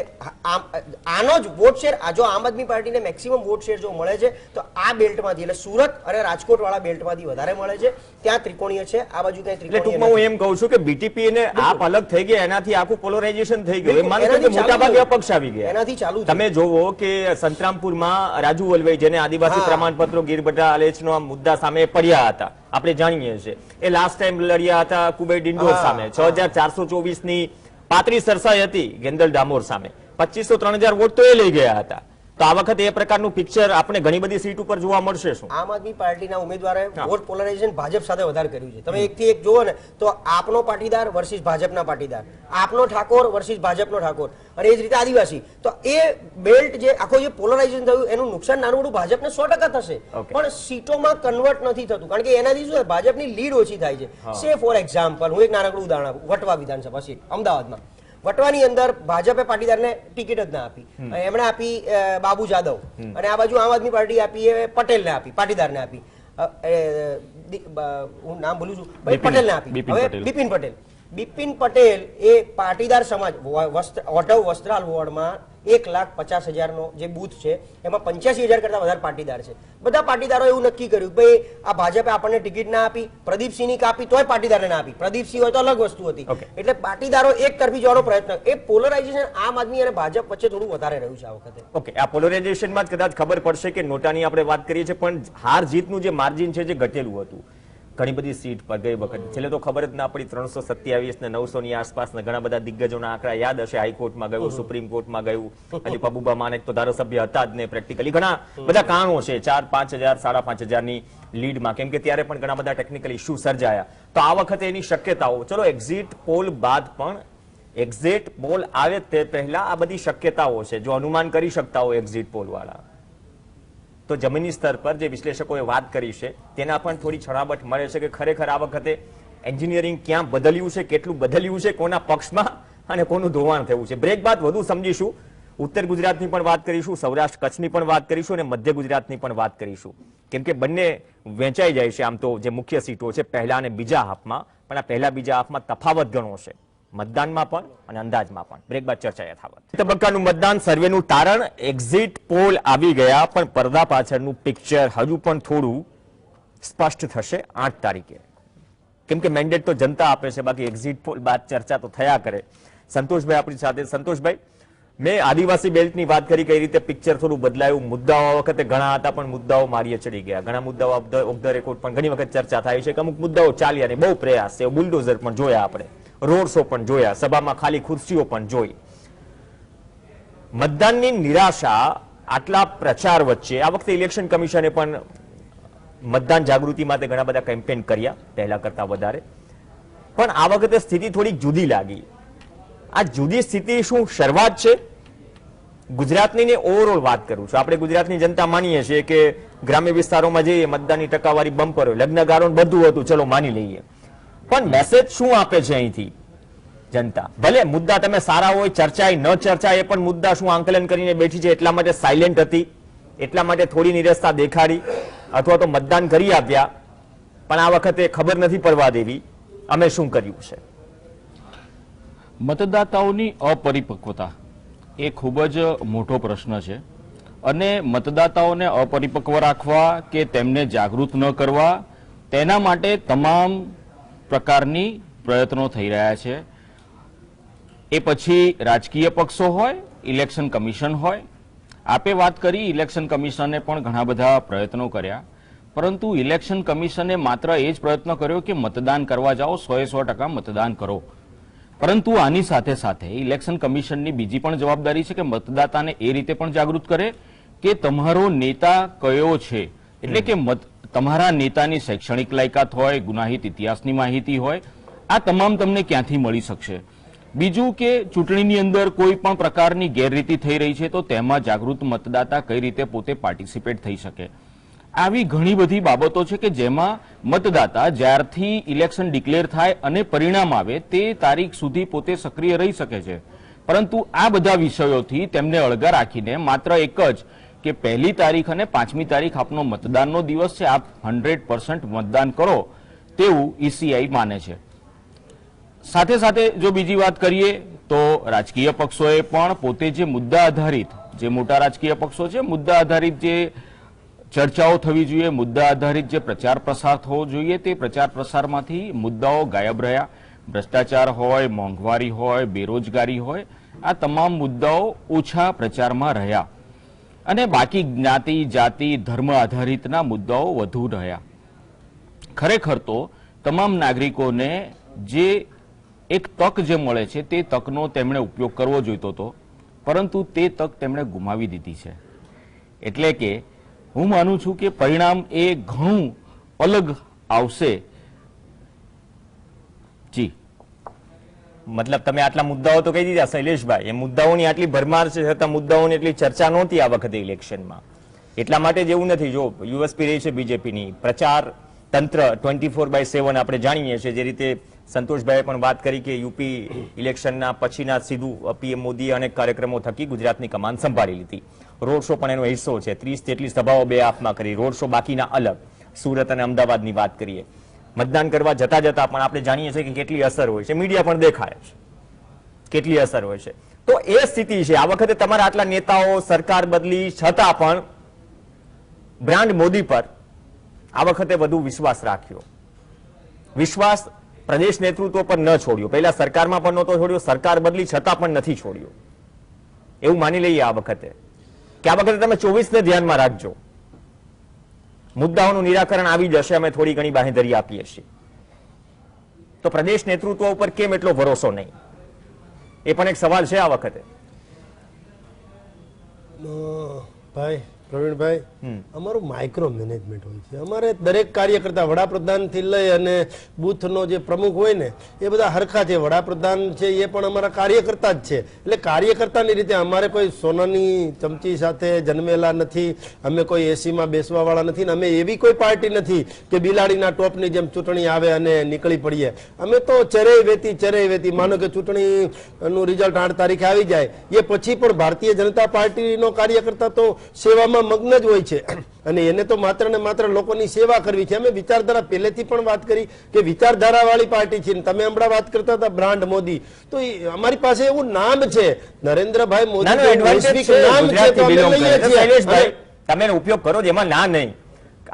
આનો જ વોટ શેર, જો આમ આદમી પાર્ટીને મેક્સિમમ વોટ શેર જો મળે છે તો આ બેલ્ટમાંથી, એટલે સુરત અને રાજકોટ વાળા બેલ્ટમાંથી વધારે મળે છે. ત્યાં ત્રિકોણીય છે, આ બાજુ કઈ એટલે ટૂંકમાં હું એમ કહું છું કે બીટીપી ને આપ અલગ થઈ ગયા, એનાથી આખું પોલરાઇઝેશન થઈ ગયું. મોટા ભાગે અપક્ષ આવી ગયા. એનાથી ચાલુ તમે જોવો કે સંતરામપુરમાં રાજુ વલવાઈ, જેને આદિવાસી પ્રમાણપત્રો ગીરબટા આલેચનો મુદ્દા સામે પડ્યા હતા, આપણે જાણીએ છીએ, એ લાસ્ટ ટાઈમ લડ્યા હતા કુબેર ડિંડોર સામે. 6424 ની 35 સરસાઈ હતી ગેંદલ ડામોર સામે, 2500-3000 વોટ તો એ લઈ ગયા હતા. તો આ વખતે એ પ્રકારનું પિક્ચર આપણે ઘણી બધી સીટ ઉપર જોવા મળશે. શું આમ આદમી પાર્ટીના ઉમેદવારોએ વોટ પોલરાઇઝેશન ભાજપ સાથે વધારે કર્યું છે. તમે એકથી એક જુઓ ને તો આપનો પાટીદાર વર્સિસ ભાજપના પાટીદાર, આપનો ઠાકોર વર્સિસ ભાજપનો ઠાકોર, અને એ જ રીતે આદિવાસી. તો એ બેલ્ટ જે આખો જે પોલરાઇઝેશન થયું એનું નુકસાન નાનું મોટું ભાજપને 100% થશે, પણ સીટોમાં કન્વર્ટ નથી થતું, કારણ કે એનાથી શું ભાજપની લીડ ઓછી થાય છે. સે ફોર એક્ઝામ્પલ હું એક નાનકડું ઉદાહરણ આપું, વટવા વિધાનસભા સીટ અમદાવાદમાં. વટવાની અંદર ભાજપે પાટીદારને ટિકિટ જ ના આપી, એમણે આપી બાબુ જાદવ, અને આ બાજુ આમ આદમી પાર્ટી આપી એ પટેલને આપી, પાટીદારને આપી, હું નામ બોલું છું, પટેલને આપી, હવે બિપિન પટેલ. બિપિન પટેલ એ પાટીદાર સમાજ ઓઢવ વસ્ત્રાલ વોર્ડમાં 1,50,000 નો જે બૂથ છે એમાં 85,000 કરતા વધારે પાટીદાર છે. બધા પાટીદારો એવું નક્કી કર્યું ભાઈ આ ભાજપે આપણને ટિકિટ ના આપી, પ્રદીપસિંહની કાપી તોય પાટીદારને ના આપી, પ્રદીપસિંહ હોય તો અલગ વસ્તુ હતી. એટલે પાટીદારો એક તરફી જવાનો પ્રયત્ન, એ પોલરાઇઝેશન આમ આદમી અને ભાજપ વચ્ચે થોડું વધારે રહ્યું છે આ વખતે. ઓકે, આ પોલરાઇઝેશનમાં જ કદાચ ખબર પડશે કે નોટાની આપણે વાત કરીએ છીએ, પણ હાર જીતનું જે માર્જિન છે જે ઘટેલું હતું ઘણી બધી સીટ પર ગઈ વખત, છેલ્લે તો ખબર જ ના પડી 327 ને 900 ની આસપાસના ઘણા બધા દિગ્ગજોના આંકડા યાદ હશે. હાઈકોર્ટમાં ગયું, સુપ્રીમ કોર્ટમાં ગયું, હજી પબુબા માનેક તો ધારાસભ્ય હતા જ ને, પ્રેક્ટિકલી ઘણા બધા કારણો છે 4-5,000 5,500 ની લીડમાં, કેમ કે ત્યારે પણ ઘણા બધા ટેકનિકલ ઇસ્યુ સર્જાયા. તો આ વખતે એની શક્યતાઓ, ચલો એક્ઝિટ પોલ બાદ પણ એક્ઝિટ પોલ આવે તે પહેલા આ બધી શક્યતાઓ છે, જો અનુમાન કરી શકતા હોય એક્ઝિટ પોલ વાળા, તો જમીની સ્તર પર જે વિશ્લેષકોએ વાત કરી છે તેના પણ થોડી છણાવટ મળે છે કે ખરેખર આ વખતે એન્જિનિયરિંગ ક્યાં બદલ્યું છે, કેટલું બદલ્યું છે, કોના પક્ષમાં અને કોનું ધોવાણ થયું છે. બ્રેક બાદ વધુ સમજીશું. ઉત્તર ગુજરાતની પણ વાત કરીશું, સૌરાષ્ટ્ર કચ્છની પણ વાત કરીશું અને મધ્ય ગુજરાતની પણ વાત કરીશું, કેમ કે બંને વહેંચાઈ જાય છે આમ તો જે મુખ્ય સીટો છે પહેલા અને બીજા હાફમાં, પણ આ પહેલા બીજા હાફમાં તફાવત ઘણો છે મતદાનમાં પણ અને અંદાજમાં પણ. બ્રેક બાદ ચર્ચા યથાવત. તબક્કાનું મતદાન સર્વેનું તારણ, એક્ઝિટ પોલ આવી ગયા, પણ પડદા પાછળનું પિક્ચર હજુ પણ થોડું સ્પષ્ટ થશે 8 તારીખે, કેમ કે મેન્ડેટ તો જનતા આપે છે, બાકી એક્ઝિટ પોલ બાદ ચર્ચા તો થયા કરે. સંતોષભાઈ આપણી સાથે. સંતોષભાઈ, મેં આદિવાસી બેલ્ટની વાત કરી, કઈ રીતે પિક્ચર થોડું બદલાયું. મુદ્દાઓ આ વખતે ઘણા હતા પણ મુદ્દાઓ મારીએ ચડી ગયા, ઘણા મુદ્દાઓ ઓફ ધ રેકોર્ડ પણ ઘણી વખત ચર્ચા થાય છે કે અમુક મુદ્દાઓ ચાલ્યા ને બહુ પ્રયાસ છે, બુલડોઝર પણ જોયા આપણે, રોડ શો પણ જોયા, સભામાં ખાલી ખુરશીઓ પણ જોઈ. મતદાનની નિરાશા આટલા પ્રચાર વચ્ચે આ વખતે ઇલેક્શન કમિશને પણ મતદાન જાગૃતિ માટે ઘણા બધા કેમ્પેન કર્યા પહેલા કરતા વધારે, પણ આ વખતે સ્થિતિ થોડીક જુદી લાગી. આ જુદી સ્થિતિ શું શરૂઆત છે? ગુજરાતની ને ઓવરઓલ વાત કરું છું. આપણે ગુજરાતની જનતા માનીએ છીએ કે ગ્રામ્ય વિસ્તારોમાં જઈએ મતદાનની ટકાવારી બમ્પર હોય, લગ્નગાળો બધું હતું, ચલો માની લઈએ, પણ મેસેજ શું આપે છે અહીંથી જનતા? ભલે મુદ્દા તમે સારા હોય, ચર્ચાએ ન ચર્ચાએ, એ પણ મુદ્દા શું આંકલન કરીને બેઠી છે, એટલા માટે સાયલેન્ટ હતી, એટલા માટે થોડી નિરસતા દેખાડી, અથવા તો મતદાન કરી આપ્યા પણ આ વખતે ખબર નથી પડવા દેવી અમે શું કર્યું છે. મતદાતાઓની અપરિપક્વતા એ ખૂબ જ મોટો પ્રશ્ન છે, અને મતદાતાઓને અપરિપક્વ રાખવા કે તેમને જાગૃત ન કરવા, તેના માટે તમામ પ્રકારની પ્રયત્નો થઈ રહ્યા છે. એ પછી રાજકીય પક્ષો હોય, ઇલેક્શન કમિશન હોય. આપે વાત કરી, ઇલેક્શન કમિશને પણ ઘણા બધા પ્રયત્નો કર્યા, પરંતુ ઇલેક્શન કમિશને માત્ર એ જ પ્રયત્ન કર્યો કે મતદાન કરવા જાઓ, 100% મતદાન કરો. પરંતુ આની સાથે સાથે ઇલેક્શન કમિશનની બીજી પણ જવાબદારી છે કે મતદાતાને એ રીતે પણ જાગૃત કરે કે તમારો નેતા કયો છે, એટલે કે તમારા નેતાની શૈક્ષણિક લાયકાત હોય, ગુનાહિત ઇતિહાસની માહિતી હોય, આ તમામ તમને ક્યાંથી મળી શકશે. બીજું કે ચૂંટણીની અંદર કોઈ પણ પ્રકારની ગેરરીતિ થઈ રહી છે તો તેમાં જાગૃત મતદાતા કઈ રીતે પોતે પાર્ટિસિપેટ થઈ શકે. આવી ઘણી બધી બાબતો છે કે જેમાં મતદાતા જ્યારથી ઇલેક્શન ડિક્લેર થાય અને પરિણામ આવે તે તારીખ સુધી પોતે સક્રિય રહી શકે છે. પરંતુ આ બધા વિષયોથી તેમને અળગા રાખીને માત્ર એક જ કે 1લી તારીખ અને 5મી તારીખ આપનો મતદાનનો દિવસ છે, આપ 100% મતદાન કરો તેવું ઈસીઆઈ માને છે. સાથે સાથે જો બીજી વાત કરીએ તો રાજકીય પક્ષોએ પણ પોતે જે મુદ્દા આધારિત, જે મોટા રાજકીય પક્ષો છે, મુદ્દા આધારિત જે ચર્ચાઓ થવી જોઈએ, મુદ્દા આધારિત જે પ્રચાર પ્રસાર થવો જોઈએ, તે પ્રચાર પ્રસારમાંથી મુદ્દાઓ ગાયબ રહ્યા. ભ્રષ્ટાચાર હોય, મોંઘવારી હોય, બેરોજગારી હોય, આ તમામ મુદ્દાઓ ઓછા પ્રચારમાં રહ્યા અને બાકી જ્ઞાતિ, જાતિ, ધર્મ આધારિતના મુદ્દાઓ વધુ રહ્યા. ખરેખર તો તમામ નાગરિકોને જે એક તક જે મળે છે તે તકનો તેમણે ઉપયોગ કરવો જોઈતો હતો, પરંતુ તે તક તેમણે ગુમાવી દીધી છે. એટલે કે હું માનું છું કે પરિણામ એ ઘણું અલગ આવશે. જી, મતલબ તમે આટલા મુદ્દાઓ તો કહી દીધા શૈલેષભાઈ, એ મુદ્દાઓની આટલી ભરમાર છે છતાં મુદ્દાઓની એટલી ચર્ચા નહોતી આ વખતે ઇલેક્શનમાં. એટલા માટે જ એવું નથી, જો યુએસપી રહી છે બીજેપીની, પ્રચાર તંત્ર 24/7 આપણે જાણીએ છીએ. જે રીતે સંતોષભાઈએ પણ વાત કરી કે યુપી ઇલેક્શનના પછીના સીધું પીએમ મોદીએ અનેક કાર્યક્રમો થકી ગુજરાતની કમાન સંભાળી લીધી. રોડ શો પણ એનો હિસ્સો છે, 30 જેટલી સભાઓ 2 હાફમાં કરી, રોડ શો બાકીના અલગ. સુરત અને અમદાવાદની વાત કરીએ મતદાન કરવા જતા જતા પણ આપણે જાણીએ છીએ કે કેટલી અસર હોય છે, મીડિયા પણ દેખાય છે કેટલી અસર હોય છે. તો એ સ્થિતિ છે. આ વખતે તમારા આટલા નેતાઓ સરકાર બદલી છતાં પણ બ્રાન્ડ મોદી પર આ વખતે વધુ વિશ્વાસ રાખ્યો. વિશ્વાસ પ્રદેશ નેતૃત્વ પર ન છોડ્યો. પહેલા સરકારમાં પણ નહોતો છોડ્યો, સરકાર બદલી છતાં પણ નથી છોડ્યો. એવું માની લઈએ આ વખતે કે આ વખતે તમે 24 ને ધ્યાનમાં રાખજો. મુદ્દાઓનું નિરાકરણ આવી જશે. અમે થોડી ઘણી બાંહેધરી આપીએ છીએ. તો પ્રદેશ નેતૃત્વ ઉપર કેમ એટલો ભરોસો નહીં? એ પણ એક સવાલ છે આ વખતે. ભાઈ પ્રવીણભાઈ, અમારું માઇક્રો મેનેજમેન્ટ હોય છે. અમારે દરેક કાર્યકર્તા વડાપ્રધાનથી લઈ અને બૂથનો જે પ્રમુખ હોય ને એ બધા હરખા છે. વડાપ્રધાન છે એ પણ અમારા કાર્યકર્તા જ છે. એટલે કાર્યકર્તાની રીતે અમારે કોઈ સોનાની ચમચી સાથે જન્મેલા નથી. અમે કોઈ એસીમાં બેસવા વાળા નથી ને અમે એવી કોઈ પાર્ટી નથી કે બિલાડીના ટોપની જેમ ચૂંટણી આવે અને નીકળી પડીએ. અમે તો ચરેય વેતી માનો કે ચૂંટણીનું રિઝલ્ટ 8 તારીખે આવી જાય એ પછી પણ ભારતીય જનતા પાર્ટીનો કાર્યકર્તા તો સેવામાં મગ્ન જ હોય છે અને એને તો માત્ર ને માત્ર લોકોની સેવા કરવી છે. અમે વિચારધારા પહેલેથી પણ વાત કરી કે વિચારધારા વાળી પાર્ટી છે. તમે હમણાં વાત કરતા હતા બ્રાન્ડ મોદી, તો અમારી પાસે એવું નામ છે નરેન્દ્રભાઈ મોદી. તમે ઉપયોગ કરો જેમાં ના નહીં.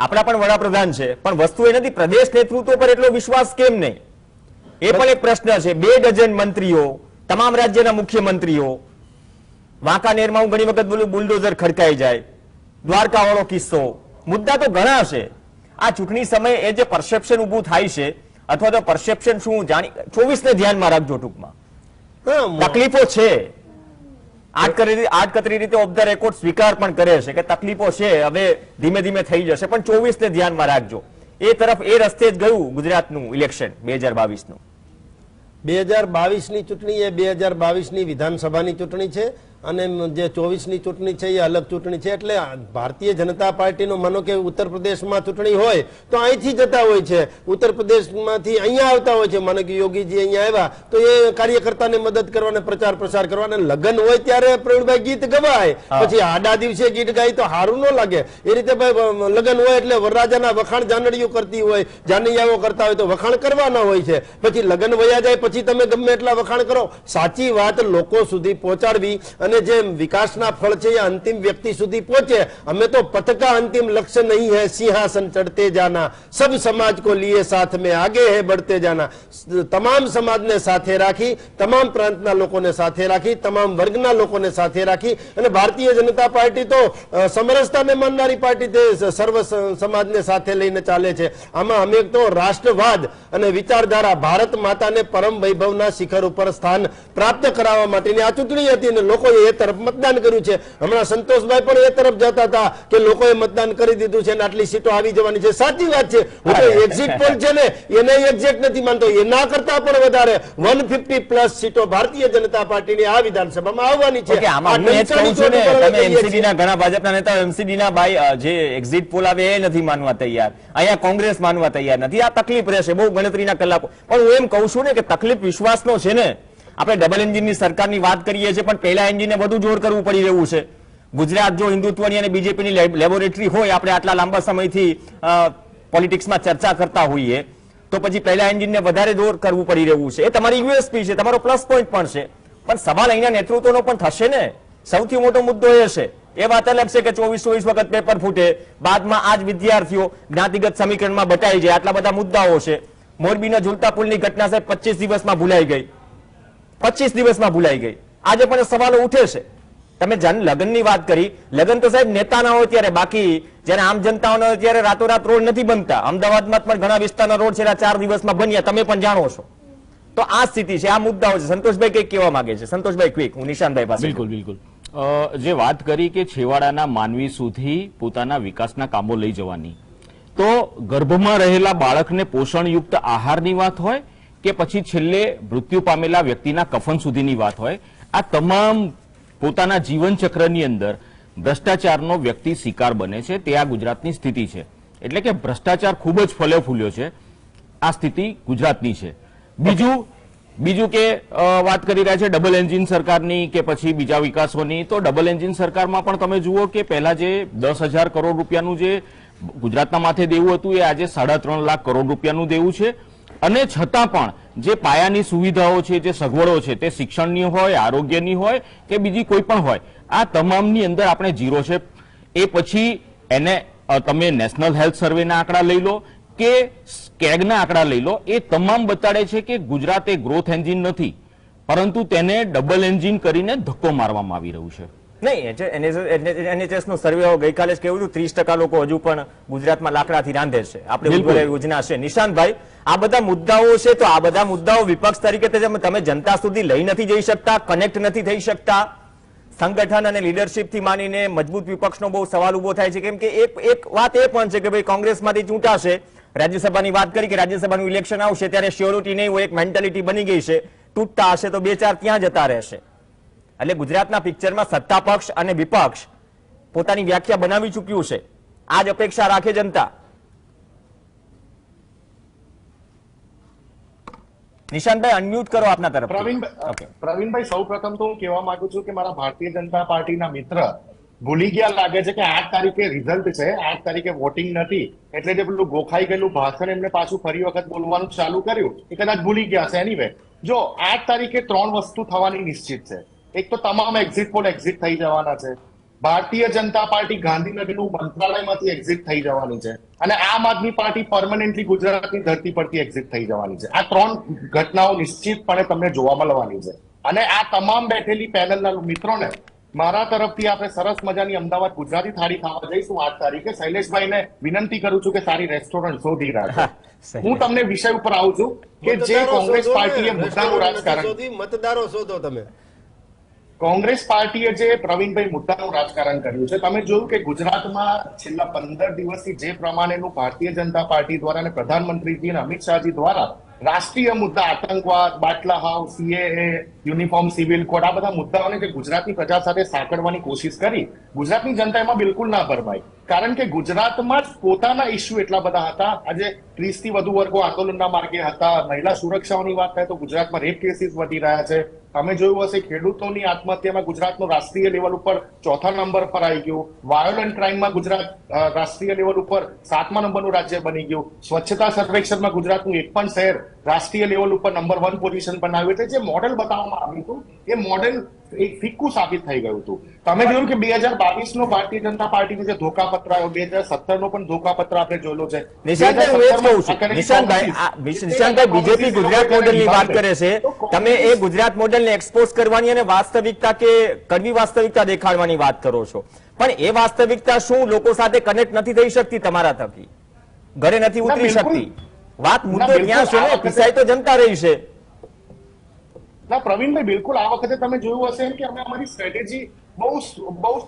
આપણા પણ વડાપ્રધાન છે પણ વસ્તુ એ નથી પ્રદેશ નેતૃત્વ પર એટલો વિશ્વાસ કેમ નહીં? એ પણ એક પ્રશ્ન છે. 2 ડઝન મંત્રીઓ, તમામ રાજ્યના મુખ્યમંત્રીઓ, વાંકાનેરમાં હું ઘણી વખત બોલું બુલડોઝર ખડકાઈ જાય, દ્વારકા વાળો કિસ્સો, મુદ્દા તો ઘણા છે. આ ચૂંટણી સમયે એ જે પરસેપ્શન ઉભું થાય છે અથવા તો પરસેપ્શન શું જાણી 24 ને ધ્યાનમાં રાખજો. ટૂંકમાં તકલીફો છે. આડકતરી રીતે ઓફ ધ રેકોર્ડ સ્વીકાર પણ કરે છે કે તકલીફો છે, હવે ધીમે ધીમે થઈ જશે, પણ 24 ને ધ્યાનમાં રાખજો. એ તરફ એ રસ્તે જ ગયું ગુજરાતનું ઇલેક્શન 2022 નું. 2022ની ચૂંટણી એ 2022ની વિધાનસભાની ચૂંટણી છે અને જે 24ની ચૂંટણી છે એ અલગ ચૂંટણી છે. એટલે ભારતીય જનતા પાર્ટીનો માનો કે ઉત્તર પ્રદેશમાં ચૂંટણી હોય તો અહીંથી જતા હોય છે, ઉત્તર પ્રદેશમાંથી અહીંયા આવતા હોય છે. માનો કે યોગીજી અહીંયા આવ્યા તો એ કાર્યકર્તાને મદદ કરવાને પ્રચાર પ્રસાર કરવાને લગ્ન હોય ત્યારે પ્રવીણભાઈ ગીત ગવાય, પછી આડા દિવસે ગીત ગાય તો સારું ન લાગે. એ રીતે ભાઈ લગ્ન હોય એટલે વરરાજાના વખાણ જાનડીઓ કરતી હોય, જાનૈયાઓ કરતા હોય તો વખાણ કરવાના હોય છે. પછી લગ્ન વયા જાય પછી તમે ગમે એટલા વખાણ કરો. સાચી વાત લોકો સુધી પહોંચાડવી અને જે વિકાસના ફળ છે એ અંતિમ વ્યક્તિ સુધી પહોંચે. અમે તો પथ का अंतिम लक्ष्य नहीं है सिंहासन चढ़ते जाना, सब समाज को लिए साथ में आगे है बढ़ते जाना. તમામ સમાજને સાથે રાખી, તમામ પ્રાંતના લોકોને સાથે રાખી, તમામ વર્ગના લોકોને સાથે રાખી અને ભારતીય જનતા પાર્ટી તો સમરસતાને માનનારી પાર્ટી છે, સર્વ સમાજને સાથે લઈને ચાલે છે. આમાં અમે તો રાષ્ટ્રવાદ અને વિચારધારા ભારત માતાને પરમ વૈભવના શિખર ઉપર સ્થાન પ્રાપ્ત કરાવવા માટેની આ ચૂંટણી હતી અને લોકોએ એ તરફ મતદાન કર્યું છે. હમણાં સંતોષભાઈ પણ એ તરફ જતા હતા કે લોકોએ મતદાન કરી દીધું છે અને આટલી સીટો આવી જવાની છે. સાચી વાત છે. હું તો એક્ઝિટ પોલ છે ને એને એક્ઝેક્ટ નથી માનતો. એના કરતા પણ વધારે 150+ સીટો ભારતીય જનતા પાર્ટીની આ વિધાનસભામાં આવવાની છે. ઘણા ભાજપના નેતાઓ એમસીડી ના ભાઈ જે એક્ઝિટ પોલ આવે એ નથી માનવા તૈયાર, અહીંયા કોંગ્રેસ માનવા તૈયાર નથી. આ તકલીફ રહેશે બહુ ગણતરીના કલાકો. પણ હું એમ કહું છું ને કે તકલીફ વિશ્વાસનો છે ને. આપણે ડબલ એન્જિનની સરકારની વાત કરીએ છીએ પણ પહેલા એન્જિનને વધુ જોર કરવું પડી રહ્યું છે. ગુજરાત જો હિન્દુત્વની અને બીજેપીની લેબોરેટરી હોય, આપણે આટલા લાંબા સમયથી પોલિટિક્સમાં ચર્ચા કરતા હોઈએ, તો પછી પહેલા એન્જિનને વધારે જોર કરવું પડી રહ્યું છે. એ તમારી યુએસપી છે, તમારો પ્લસ પોઈન્ટ પણ છે. પણ સવાલ અહીંના નેતૃત્વનો પણ થશે ને. સૌથી મોટો મુદ્દો એ છે. એ વાત અલગ છે કે 24 વખત પેપર ફૂટે, બાદમાં આ જ વિદ્યાર્થીઓ જ્ઞાતિગત સમીકરણમાં બટાઈ જાય, આટલા બધા મુદ્દાઓ છે. મોરબીના ઝુલતા પુલની ઘટના સાહેબ 25 દિવસમાં ભૂલાઈ ગઈ. 25 દિવસમાં ભૂલાઈ ગઈ. આજે પણ સવાલો ઉઠે છે. તમે લગ્નની વાત કરી, લગ્ન તો સાહેબ નેતાના હોય ત્યારે, બાકી જયારે આમ જનતાઓના હોય ત્યારે રાતોરાત રોડ નથી બનતા. અમદાવાદમાં પણ ઘણા વિસ્તારના રોડ છેલ્લા 4 દિવસમાં બન્યા, તમે પણ જાણો છો. તો આ સ્થિતિ છે, આ મુદ્દાઓ છે. સંતોષભાઈ કઈક કહેવા માંગે છે. સંતોષભાઈ ક્વિક, હું નિશાનભાઈ પાસે. બિલકુલ. જે વાત કરી કે છેવાડાના માનવી સુધી પોતાના વિકાસના કામો લઈ જવાની, તો ગર્ભમાં રહેલા બાળકને પોષણયુક્ત આહારની વાત હોય કે પછી છેલ્લે મૃત્યુ પામેલા વ્યક્તિના કફન સુધીની વાત હોય, આ તમામ પોતાના જીવન ચક્રની અંદર ભ્રષ્ટાચારનો વ્યક્તિ શિકાર બને છે. તે આ ગુજરાતની સ્થિતિ છે. એટલે કે ભ્રષ્ટાચાર ખૂબ જ ફલ્યો ફૂલ્યો છે. આ સ્થિતિ ગુજરાતની છે. બીજું કે વાત કરી રહ્યા છે ડબલ એન્જિન સરકારની કે પછી બીજા વિકાસોની, તો ડબલ એન્જિન સરકારમાં પણ તમે જુઓ કે પહેલા જે 10,000 કરોડ રૂપિયાનું જે ગુજરાતના માથે દેવું હતું એ આજે 3.5 લાખ કરોડ રૂપિયાનું દેવું છે. અને છતાં પણ જે પાયાની સુવિધાઓ છે, જે સગવડો છે, તે શિક્ષણની હોય, આરોગ્યની હોય કે બીજી કોઈ પણ હોય, આ તમામની અંદર આપણે ઝીરો છે. એ પછી એને તમે નેશનલ હેલ્થ સર્વેના આંકડા લઈ લો કે સ્કેગના આંકડા લઈ લો, એ તમામ બતાડે છે કે ગુજરાત એ ગ્રોથ એન્જિન નથી, પરંતુ તેને ડબલ એન્જિન કરીને ધક્કો મારવામાં આવી રહ્યું છે. નહીં, NHS નો સર્વે ગઈકાલે જ કેવું હતું, 30% લોકો હજુ પણ ગુજરાતમાં લાકડાથી રાંધે છે. આપણે ઉજ્જવલા યોજના છે. નિશાંતભાઈ, આ બધા મુદ્દાઓ છે, તો આ બધા મુદ્દાઓ વિપક્ષ તરીકે તમે જનતા સુધી લઈ નથી જઈ શકતા, કનેક્ટ નથી થઈ શકતા? સંગઠન અને લીડરશિપ થી માનીને મજબૂત વિપક્ષનો બહુ સવાલ ઉભો થાય છે, કેમ કે એક વાત એ પણ છે કે ભાઈ કોંગ્રેસમાંથી ચૂંટાશે, રાજ્યસભાની વાત કરી કે રાજ્યસભાનું ઇલેક્શન આવશે ત્યારે શ્યોરિટી નહીં હોય, એક મેન્ટાલિટી બની ગઈ છે, તૂટતા હશે તો 2-4 ત્યાં જતા રહેશે. એટલે ગુજરાતના પિક્ચરમાં સત્તા પક્ષ અને વિપક્ષ પોતાની વ્યાખ્યા બનાવી ચૂક્યું છે. આ જ અપેક્ષા રાખે જનતા. નિશાંતભાઈ, અનમ્યુટ કરો આપના તરફ. પ્રવીણભાઈ, સૌ પ્રથમ તો હું કહેવા માંગુ છું કે મારા ભારતીય જનતા પાર્ટીના મિત્ર ભૂલી ગયા લાગે છે કે 8 તારીખે રિઝલ્ટ છે, 8 તારીખે વોટિંગ નથી, એટલે જે પેલું ગોખાઈ ગયેલું ભાષણ એમને પાછું ફરી વખત બોલવાનું ચાલુ કર્યું એ કદાચ ભૂલી ગયા છે. એનીવે, જો 8 તારીખે 3 વસ્તુ થવાની નિશ્ચિત છે. એક તો તમામ એક્ઝિટ પોલ એક્ઝિટ થઈ જવાના છે. ભારતીય જનતા પાર્ટી ગાંધીનગરનું મંત્રાલયમાંથી એક્ઝિટ થઈ જવાની છે અને આમ આદમી પાર્ટી પરમનન્ટલી ગુજરાતની ધરતી પરથી એક્ઝિટ થઈ જવાની છે. આ 3 ઘટનાઓ નિશ્ચિતપણે તમને જોવા મળવાની છે. અને આ તમામ બેઠેલી પેનલના મિત્રોને મારા તરફથી આપણે સરસ મજાની અમદાવાદ ગુજરાતી થાળી ખાવા જઈશું 8 તારીખે. શૈલેષભાઈને વિનંતી કરું છું કે સારી રેસ્ટોરન્ટ શોધી રાખો. હું તમને વિષય ઉપર આવું છું કે જે કોંગ્રેસ પાર્ટીએ મુદ્દાનું રાજકારણ, મતદારો શોધો તમે. કોંગ્રેસ પાર્ટીએ જે પ્રવીણભાઈ મુદ્દાનું રાજકારણ કર્યું છે, તમે જોયું કે ગુજરાતમાં છેલ્લા 15 દિવસથી જે પ્રમાણેનું ભારતીય જનતા પાર્ટી દ્વારા અને પ્રધાનમંત્રીજી અને અમિત શાહજી દ્વારા રાષ્ટ્રીય મુદ્દા, આતંકવાદ, બાટલા house, CAA, uniform civil code, આ બધા મુદ્દાઓને જે ગુજરાતની પ્રજા સાથે સાંકળવાની કોશિશ કરી, ગુજરાતની જનતા એમાં બિલકુલ ના ભરમાઈ. કારણ કે ગુજરાતમાં જ પોતાના ઇસ્યુ એટલા બધા હતા. આજે 30 થી વધુ વર્ગો આંદોલનના માર્ગે હતા. મહિલા સુરક્ષાની વાત થાય તો ગુજરાતમાં રેપ કેસીસ વધી રહ્યા છે. તમે જોયું હશે ખેડૂતોની આત્મહત્યામાં ગુજરાતનો રાષ્ટ્રીય લેવલ ઉપર 4થા નંબર પર આવી ગયું. વાયોલન્ટ ક્રાઇમમાં ગુજરાત રાષ્ટ્રીય લેવલ ઉપર 7મા નંબરનું રાજ્ય બની ગયું. સ્વચ્છતા સર્વેક્ષણમાં ગુજરાતનું એક પણ શહેર રાષ્ટ્રીય લેવલ ઉપર નંબર 1 પોઝિશન પર આવ્યું છે. જે મોડેલ બતાવવામાં આવ્યું હતું એ મોડેલ એક ફિક્કું સાબિત થઈ ગયું હતું. તમે જોયું કે 2022 નો ભારતીય જનતા પાર્ટીનો જે ધોકાપત્ર આવ્યો, 2017 નો પણ ધોકાપત્ર આપણે જોયેલો છે. નિશાંતભાઈ, બીજેપી ગુજરાત મોડેલની વાત કરે છે, તમે એ ગુજરાત મોડેલને એક્સપોઝ કરવાની અને વાસ્તવિકતા કે કડવી વાસ્તવિકતા દેખાડવાની વાત કરો છો, પણ એ વાસ્તવિકતા શું લોકો સાથે કનેક્ટ નથી થઈ શકતી? તમારા થકી ઘરે નથી ઉતરી શકતી? વાત મુદ્દો ક્યાં છે ને? પીસાઈ તો જનતા રહી છે. ના પ્રવીણભાઈ, બિલકુલ આ વખતે તમે જોયું હશે કે અમે અમારી સ્ટ્રેટેજી બહુ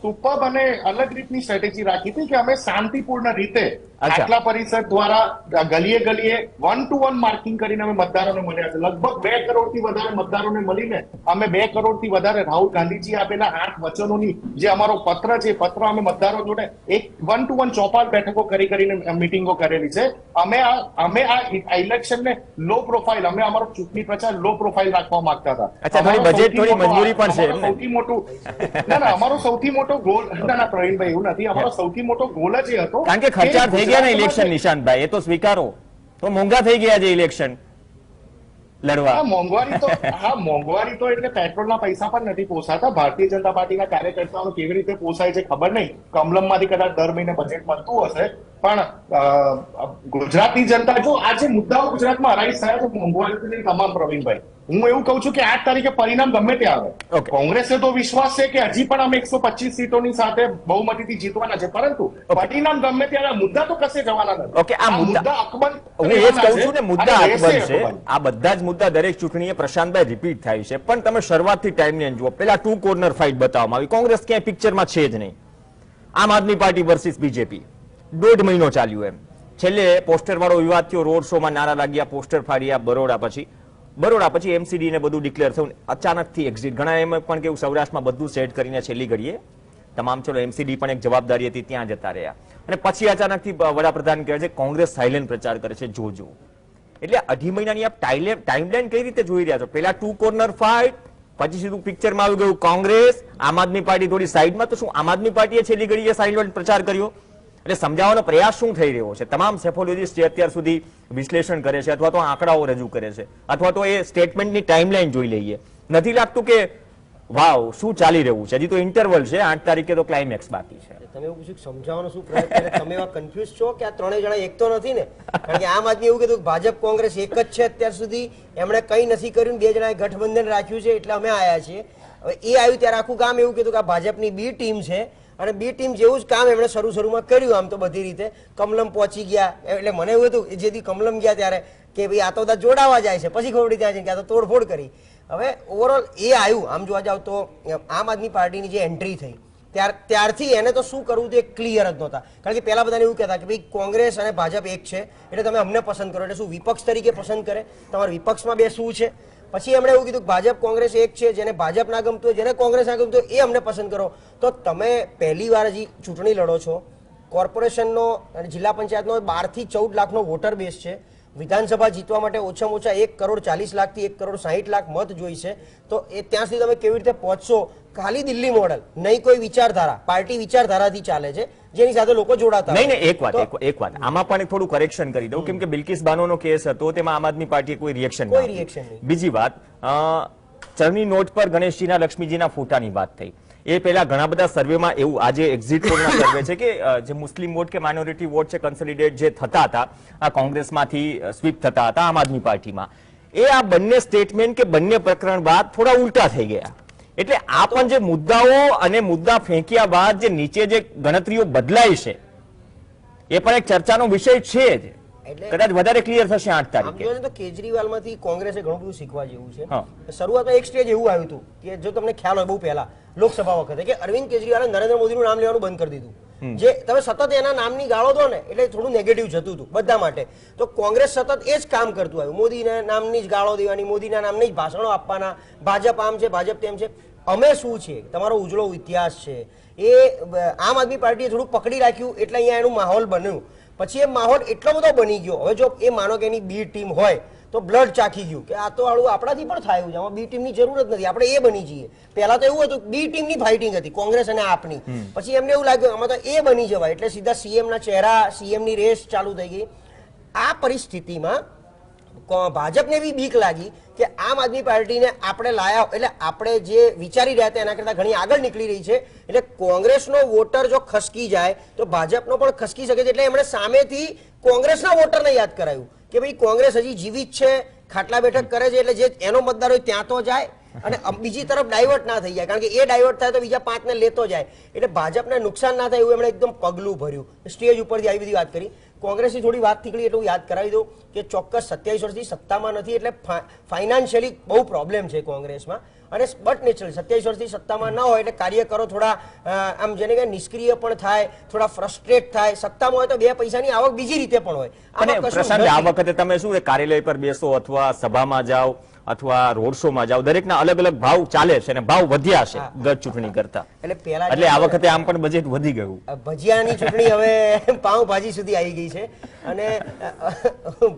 સુપર્બ અને અલગ રીતની સ્ટ્રેટેજી રાખી હતી કે અમે શાંતિપૂર્ણ રીતે આટલા પરિષદ દ્વારા ગલીએ ગલીએ 1 to 1 માર્કિંગ કરીને અમે મતદારોને મળ્યા છે. લગભગ 2 કરોડથી વધારે મતદારોને મળીને અમે 2 કરોડથી વધારે રાહુલ ગાંધીજી આપેલા 8 વચનોની જે અમારો પત્ર છે, પત્ર અમે મતદારો જોડે 1 to 1 ચોપાલ બેઠકો કરીને મિટિંગો કરેલી છે. અમે આ ઇલેક્શનને લો પ્રોફાઇલ, અમે અમારો ચૂંટણી પ્રચાર લો પ્રોફાઇલ રાખવા માંગતા હતા. સૌથી મોટું અમારો સૌથી મોટો ગોલ, ના પ્રવીણભાઈ એવું નથી, અમારો સૌથી મોટો ગોલ જ એ હતો કારણ કે ખર્ચા થઈ ગયા ને ઇલેક્શન. નિશાંતભાઈ, એ તો સ્વીકારો, તો મોંઘા થઈ ગયા છે ઇલેક્શન લડવા. મોંઘવારી તો એટલે પેટ્રોલના પૈસા પણ નથી પોસાતા. ભારતીય જનતા પાર્ટીના કાર્યકર્તાઓને કેવી રીતે પોસાય છે ખબર નહીં. કમલમમાંથી કદાચ દર મહિને બજેટ મળતું હશે, પણ ગુજરાતની જનતા જો આ જે મુદ્દાઓ ગુજરાતમાં અરાઈઝ થયા છે મોંઘવારી તમામ, પ્રવીણભાઈ હું એવું કહું છું કે 8 તારીખે પરિણામ ગમે તે આવે, કોંગ્રેસને તો વિશ્વાસ છે કે હજી પણ અમે 125 સીટોની સાથે બહુમતીથી જીતવાના છે, પરંતુ પરિણામ ગમે ત્યારે મુદ્દા તો કશે જવાના નથી. ઓકે, આ મુદ્દા અકબંધ, હું એ જ કહું છું ને, મુદ્દા અકબંધ છે. આ બધા જ મુદ્દા દરેક ચૂંટણીએ પ્રશાંતભાઈ રિપીટ થાય છે, પણ તમે શરૂઆતથી ટાઈમને જુઓ. પેલા 2 કોર્નર ફાઇટ બતાવવામાં આવી, કોંગ્રેસ ક્યાંય પિક્ચરમાં છે જ નહીં. આમ આદમી પાર્ટી વર્સિસ બીજેપી 1.5 મહિનો ચાલ્યું. એમ છેલ્લે પોસ્ટર વાળો વિવાદ થયો, રોડ શોમાં નારા લાગ્યા, પોસ્ટર ફાડ્યા. બરોડા પછી MCD ને બધું ડિક્લેર થયું, અચાનકથી એક્ઝિટ. ઘણા એમ પણ કેવું સૌરાષ્ટ્રમાં બધું સેટ કરીને છેલ્લી ઘડીએ તમામ, ચલો MCD પણ એક જવાબદારી હતી, ત્યાં જતા રહ્યા. અને પછી અચાનકથી વડાપ્રધાન કહે છે કોંગ્રેસ સાયલેન્ટ પ્રચાર કરે છે, જોજો. એટલે 2.5 મહિનાની આપ ટાઈમલાઈન કઈ રીતે જોઈ રહ્યા છો? પેલા 2 કોર્નર ફાઇટ, પછી સીધું પિક્ચરમાં આવી ગયું કોંગ્રેસ, આમ આદમી પાર્ટી થોડી સાઈડમાં. તો શું આમ આદમી પાર્ટીએ છેલ્લી ઘડીએ સાયલેન્ટ પ્રચાર કર્યો? એટલે સમજાવવાનો પ્રયાસ શું થઈ રહ્યો છે? તમામ સેફોલોજીસ્ટ જે અત્યાર સુધી વિશ્લેષણ કરે છે અથવા તો આંકડાઓ રજૂ કરે છે અથવા તો એ સ્ટેટમેન્ટની ટાઈમલાઈન જોઈ લઈએ, નથી લાગતું કે વાવ શું ચાલી રહ્યું છે? હજી તો ઇન્ટરવલ છે, 8 તારીખે તો ક્લાઇમેક્સ બાકી છે. તમે એવું પૂછ્યું સમજાવવાનો શું પ્રયત્ન કરે? તમે એવા કન્ફ્યુઝ છો કે આ ત્રણેય જણા એક તો નથી ને? કારણ કે આમ આદમી એવું કીધું ભાજપ કોંગ્રેસ એક જ છે અત્યાર સુધી, એમણે કંઈ નથી કર્યું, બે જણાએ ગઠબંધન રાખ્યું છે એટલે અમે આયા છીએ. હવે એ આવ્યું ત્યારે આખું ગામ એવું કીધું કે આ ભાજપની બી ટીમ છે અને બી ટીમ જેવું જ કામ એમણે શરૂમાં કર્યું. આમ તો બધી રીતે કમલમ પહોંચી ગયા એટલે મને એવું હતું જેથી કમલમ ગયા ત્યારે કે ભાઈ આ તો બધા જોડાવા જાય છે, પછી ખબર પડી ત્યાં કે આ તો તોડફોડ કરી. હવે ઓવરઓલ એ આવ્યું આમ જોવા જાવ તો આમ આદમી પાર્ટીની જે એન્ટ્રી થઈ ત્યારથી એને તો શું કરવું તે ક્લિયર જ નહોતા. કારણ કે પહેલા બધાને એવું કહેતા કે ભાઈ કોંગ્રેસ અને ભાજપ એક છે એટલે તમે અમને પસંદ કરો. એટલે શું વિપક્ષ તરીકે પસંદ કરે? તમારા વિપક્ષમાં બે શું છે? પછી એમણે એવું કીધું કે ભાજપ કોંગ્રેસ એક છે, જેને ભાજપ ના ગમતું હોય, જેને કોંગ્રેસ ના ગમતું હોય એ અમને પસંદ કરો. તો તમે પહેલી વાર હજી ચૂંટણી લડો છો, કોર્પોરેશનનો અને જિલ્લા પંચાયતનો 12 થી 14 લાખનો વોટર બેઝ છે, વિધાનસભા જીતવા માટે ઓછામાં ઓછા 1,40,00,000 થી 1,60,00,000 મત જોઈશે. તો એ ત્યાં સુધી તમે કેવી રીતે પહોંચશો? ખાલી દિલ્હી મોડલ નહીં, કોઈ વિચારધારા, પાર્ટી વિચારધારાથી ચાલે છે જેની સાથે લોકો જોડાતા નહીં. એક વાત આમાં પણ થોડું કરેક્શન કરી દઉં, કેમ કે બિલ્કિસ બાનોનો કેસ હતો તેમાં આમ આદમી પાર્ટીએ કોઈ રિએક્શન નહીં. બીજી વાત, ચરની નોટ પર ગણેશજીના લક્ષ્મીજીના ફોટાની વાત થઈ. એ પહેલા ઘણા બધા સર્વેમાં એવું, આજે એક્ઝિટ પોલના સર્વે છે કે જે મુસ્લિમ વોટ કે માઇનોરિટી વોટ છે કન્સોલિડેટ જે થતા હતા આ કોંગ્રેસમાંથી સ્વીપ થતા હતા આમ આદમી પાર્ટીમાં, એ આ બંને સ્ટેટમેન્ટ કે બંને પ્રકરણ બાદ થોડા ઉલટા થઈ ગયા. એટલે આ પણ જે મુદ્દાઓ અને મુદ્દા ફેંક્યા બાદ જે નીચે જે ગણતરીઓ બદલાય છે એ પણ એક ચર્ચાનો વિષય છે જ. કદાચ વધારે ક્લિયર થશે 8 તારીખે. તો કેજરીવાલમાંથી કોંગ્રેસે ઘણું બધું શીખવા જેવું છે. શરૂઆતમાં એક સ્ટેજ એવું આવ્યું હતું કે જો તમને ખ્યાલ હોય બહુ પહેલા લોકસભા વખતે કે અરવિંદ કેજરીવાલે નરેન્દ્ર મોદીનું નામ લેવાનું બંધ કરી દીધું. જે તમે સતત એના નામની ગાળો દો ને એટલે થોડું નેગેટિવ જતું હતું બધા માટે. તો કોંગ્રેસ સતત એ જ કામ કરતું આવ્યું, મોદીના નામની જ ગાળો દેવાની, મોદીના નામની જ ભાષણો આપવાના, ભાજપ આમ છે, ભાજપ તેમ છે. અમે શું છે, તમારો ઉજળો ઇતિહાસ છે, એ આમ આદમી પાર્ટીએ થોડું પકડી રાખ્યું એટલે અહીંયા એનું માહોલ બન્યું. પછી એ માહોલ એટલો બધો બની ગયો. હવે જો એ માનો કે એની બી ટીમ હોય તો બ્લડ ચાખી ગયું કે આ તો આળું આપણાથી પણ થાય છે, આમાં બી ટીમની જરૂર જ નથી, આપણે એ બની જઈએ. પહેલા તો એવું હતું બી ટીમની ફાઇટિંગ હતી કોંગ્રેસ અને આપની. પછી એમને એવું લાગ્યું આમાં તો એ બની જવાય એટલે સીધા સીએમના ચહેરા, સીએમની રેસ ચાલુ થઈ ગઈ. આ પરિસ્થિતિમાં ભાજપને બી બીક લાગી કે આમ આદમી પાર્ટીને આપણે લાયા એટલે આપણે જે વિચારી રહ્યા હતા એના કરતા ઘણી આગળ નીકળી રહી છે. એટલે કોંગ્રેસનો વોટર જો ખસકી જાય તો ભાજપનો પણ ખસકી શકે છે. એટલે એમણે સામેથી કોંગ્રેસના વોટરને યાદ કરાયું કે ભાઈ કોંગ્રેસ હજી જીવિત છે, ખાટલા બેઠક કરે છે એટલે જે એનો મતદાર હોય ત્યાં તો જાય અને બીજી તરફ ડાયવર્ટ ના થઈ જાય. કારણ કે એ ડાયવર્ટ થાય તો બીજા 5 ને લેતો જાય. એટલે ભાજપને નુકસાન ના થાય એવું એમણે એકદમ પગલું ભર્યું. સ્ટેજ ઉપરથી આવી બધી વાત કરી. કોંગ્રેસની થોડી વાત નીકળી એટલે હું યાદ કરાવી દઉં કે ચોક્કસ 27 વર્ષથી સત્તામાં નથી એટલે ફાઇનાન્શિયલી બહુ પ્રોબ્લેમ છે કોંગ્રેસમાં. અને બટ નેચરલી 27 વર્ષથી સત્તામાં ન હોય એટલે કાર્યકરો થોડા આમ જેને કે નિષ્ક્રિય પણ થાય, થોડા ફ્રસ્ટ્રેટ થાય. સત્તામાં હોય તો બે પૈસાની આવક બીજી રીતે પણ હોય. અને પ્રશાંત, આ વખતે તમે શું કાર્યાલય પર બેસો અથવા સભામાં જાઓ અથવા રોડ શો માં જાઓ, દરેકના અલગ અલગ ભાવ ચાલે છે અને ભાવ વધ્યા છે ગત ચૂંટણી કરતા. એટલે આ વખતે આમ પણ બજેટ વધી ગયું. ભજીયાની ચૂંટણી હવે પાઉંભાજી સુધી આવી ગઈ છે. અને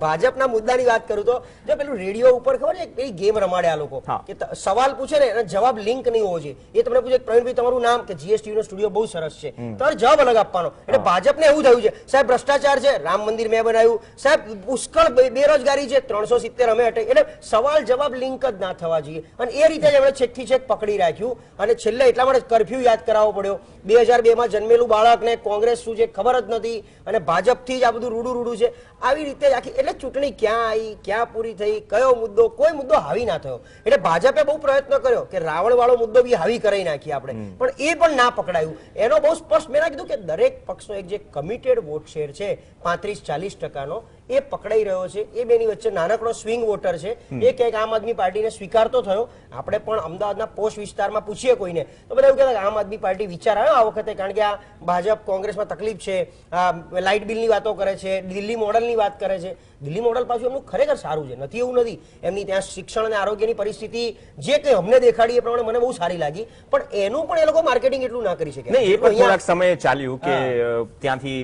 ભાજપના મુદ્દાની વાત કરું તો જો પેલું રેડિયો ઉપર ખબર છે કઈ ગેમ રમાડ્યા લોકો કે સવાલ પૂછે ને અને જવાબ લિંક નહીં હોવો જોઈએ. એ તમને પૂછે પ્રવીણભાઈ તમારું નામ, કે જીએસટી નો સ્ટુડિયો બહુ સરસ છે, તમારે જવાબ અલગ આપવાનો. એટલે ભાજપને એવું થયું છે સાહેબ ભ્રષ્ટાચાર છે, રામ મંદિર મેં બનાવ્યું, સાહેબ પુષ્કળ બેરોજગારી છે, 370 અમે હટે. એટલે સવાલ જવાબ લિંક જ ના થવા જોઈએ. અને એ રીતે જ એમણે છેકથી છેક પકડી રાખ્યું. અને છેલ્લે એટલા માટે કરફ્યુ યાદ કરાવવો પડ્યો. 2002માં જન્મેલું બાળકને કોંગ્રેસ શું છે ખબર જ નથી અને ભાજપથી જ આ બધું રૂડું છે. આવી રીતે આખી એટલે ચૂંટણી ક્યાં આવી, ક્યાં પૂરી થઈ, કયો મુદ્દો, કોઈ મુદ્દો હાવી ના થયો. એટલે ભાજપે બહુ પ્રયત્ન કર્યો કે રાવણ વાળો મુદ્દો બી હાવી કરાવી નાખી આપણે, પણ એ પણ ના પકડાયું. એનો બહુ સ્પષ્ટ મેં કીધું કે દરેક પક્ષનો એક જે કમિટેડ વોટ શેર છે 35-40% એ પકડાઈ રહ્યો છે. એ બેની વચ્ચે નાનકડો સ્વિંગ વોટર છે. એ ક્યાંક આમ આદમી પાર્ટીને સ્વીકારતો થયો. આપણે પણ અમદાવાદના પોસ્ટ વિસ્તારમાં પૂછીએ કોઈને તો બધા એવું કહેતા આમ આદમી પાર્ટી વિચાર આવ્યો આ વખતે, કારણ કે આ ભાજપ કોંગ્રેસમાં તકલીફ છે, લાઇટ બિલની વાતો કરે છે, દિલ્હી મોડલની વાત કરે છે. દિલ્હી મોડલ પાછું એમનું ખરેખર સારું છે, નથી એવું નથી. એમની ત્યાં શિક્ષણ અને આરોગ્યની પરિસ્થિતિ જે કંઈ અમને દેખાડી એ પ્રમાણે મને બહુ સારી લાગી. પણ એનું પણ એ લોકો માર્કેટિંગ એટલું ના કરી શકે. નહીં, એ પણ થોડાક સમય ચાલ્યું કે ત્યાંથી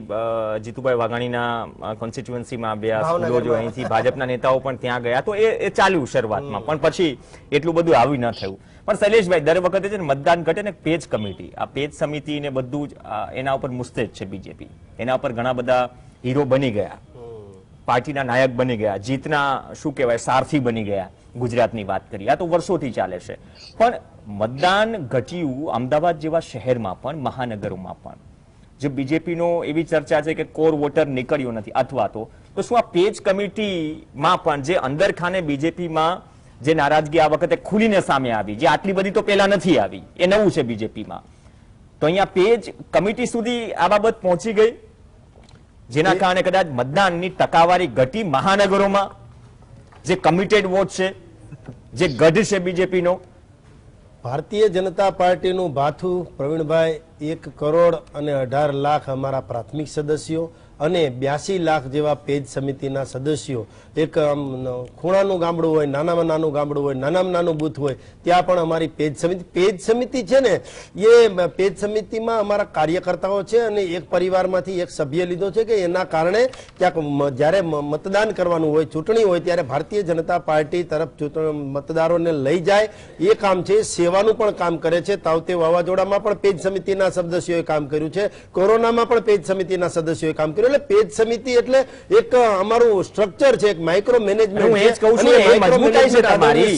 જીતુભાઈ વાઘાણીના કોન્સ્ટિટ્યુઅન્સીમાં આવ્યા, સ્કૂલો જો અહીંથી ભાજપના નેતાઓ પણ ત્યાં ગયા, તો એ ચાલ્યું શરૂઆતમાં, પણ પછી એટલું બધું આવી ન થયું. પણ શૈલેષભાઈ, દર વખતે છે ને મતદાન ઘટે ને પેજ કમિટી, આ પેજ સમિતિ ને બધું જ એના ઉપર મુસ્તેજ છે બીજેપી. એના ઉપર ઘણા બધા હીરો બની ગયા, પાર્ટીના નાયક બની ગયા, જીતના શું કહેવાય સારથી બની ગયા. ગુજરાતની વાત કરીએ, આ તો વર્ષોથી ચાલે છે. પણ મતદાન ઘટ્યું અમદાવાદ જેવા શહેરમાં પણ, મહાનગરોમાં પણ, જે બીજેપીનો એવી ચર્ચા છે કે કોર વોટર નીકળ્યો નથી, અથવા તો શું આ પેજ કમિટીમાં પણ જે અંદર ખાને બીજેપીમાં જે નારાજગી આ વખતે ખુલીને સામે આવી, જે આટલી બધી તો પહેલા નથી આવી, એ નવું છે બીજેપીમાં, તો અહીંયા પેજ કમિટી સુધી આ બાબત પહોંચી ગઈ, જેના કારણે કદાચ મતદાનની ટકાવારી ઘટી મહાનગરોમાં. જે કમિટેડ વોટ છે, જે ગઢ છે બીજેપીનો. ભારતીય જનતા પાર્ટીનું ભાથું પ્રવીણભાઈ 1 કરોડ અને 18 લાખ અમારા પ્રાથમિક સદસ્યો અને 82 લાખ જેવા પેજ સમિતિના સદસ્યો. એક ખૂણાનું ગામડું હોય, નાનામાં નાનું ગામડું હોય, નાનામાં નાનું બૂથ હોય, ત્યાં પણ અમારી પેજ સમિતિ છે ને, એ પેજ સમિતિમાં અમારા કાર્યકર્તાઓ છે અને એક પરિવારમાંથી એક સભ્ય લીધો છે કે એના કારણે ક્યાંક જ્યારે મતદાન કરવાનું હોય, ચૂંટણી હોય, ત્યારે ભારતીય જનતા પાર્ટી તરફ મતદારોને લઈ જાય એ કામ છે. સેવાનું પણ કામ કરે છે. તાવતે વાવાઝોડામાં પણ પેજ સમિતિના સદસ્યોએ કામ કર્યું છે, કોરોનામાં પણ પેજ સમિતિના સદસ્યોએ કામ કર્યું. એટલે પેજ સમિતિ એટલે એક અમારું સ્ટ્રક્ચર છે, એક માઇક્રો મેનેજમેન્ટ. હું એ જ કહું છું, એ મજબૂતાઈ છે તમારી.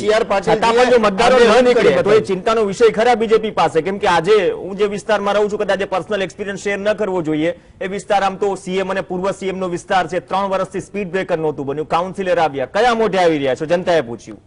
છતાં પણ જો મતદારો ન નીકળે તો એ ચિંતાનો વિષય ખરા બીજેપી પાસે. કેમ કે આજે હું જે વિસ્તારમાં રહું છું, કદાચ પર્સનલ એક્સપિરિયન્સ શેર ન કરવો જોઈએ, એ વિસ્તાર આમ તો સીએમ અને પૂર્વ સીએમ નો વિસ્તાર છે. 3 વર્ષથી સ્પીડ બ્રેકર નહોતું બન્યું, કાઉન્સિલર આવ્યા, કયા મોઢે આવી રહ્યા છો, જનતાએ પૂછ્યું.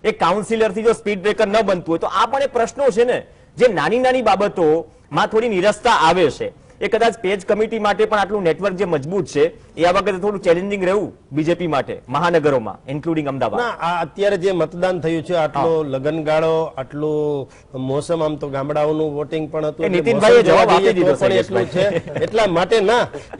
એ કાઉન્સિલર થી જો સ્પીડ બ્રેકર ન બનતું હોય તો આ પણ એ પ્રશ્નો છે ને, જે નાની નાની બાબતોમાં થોડી નિરસતા આવે છે. એ કદાચ પેજ કમિટી માટે પણ આટલું નેટવર્ક જે મજબૂત છે, એ આ વખતે થોડું ચેલેન્જિંગ રહ્યું બીજેપી માટે મહાનગરોમાં, ઇન્ક્લુડિંગ અમદાવાદ. અત્યારે જે મતદાન થયું છે, આટલો લગનગાળો, આટલું મોસમ, આમ તો ગામડાઓનું વોટિંગ પણ હતું, નીતિનભાઈએ જવાબ આપી દીધો છે. એટલું છે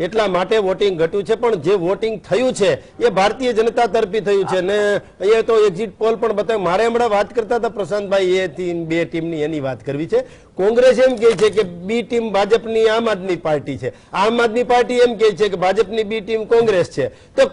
એટલા માટે વોટિંગ ઘટ્યું છે. પણ જે વોટિંગ થયું છે એ ભારતીય જનતા તરફી થયું છે ને અહીંયા તો એક્ઝિટ પોલ પણ બતાવે. મારે હમણાં વાત કરતા હતા પ્રશાંતભાઈ, એ 2 ટીમની એની વાત કરવી છે. કોંગ્રેસ એમ કહે છે કે બી ટીમ ભાજપની આમ આદમી પાર્ટી છે, આમ આદમી પાર્ટી એમ કહે છે કે ભાજપની બી ટીમ કોંગ્રેસ છે. તો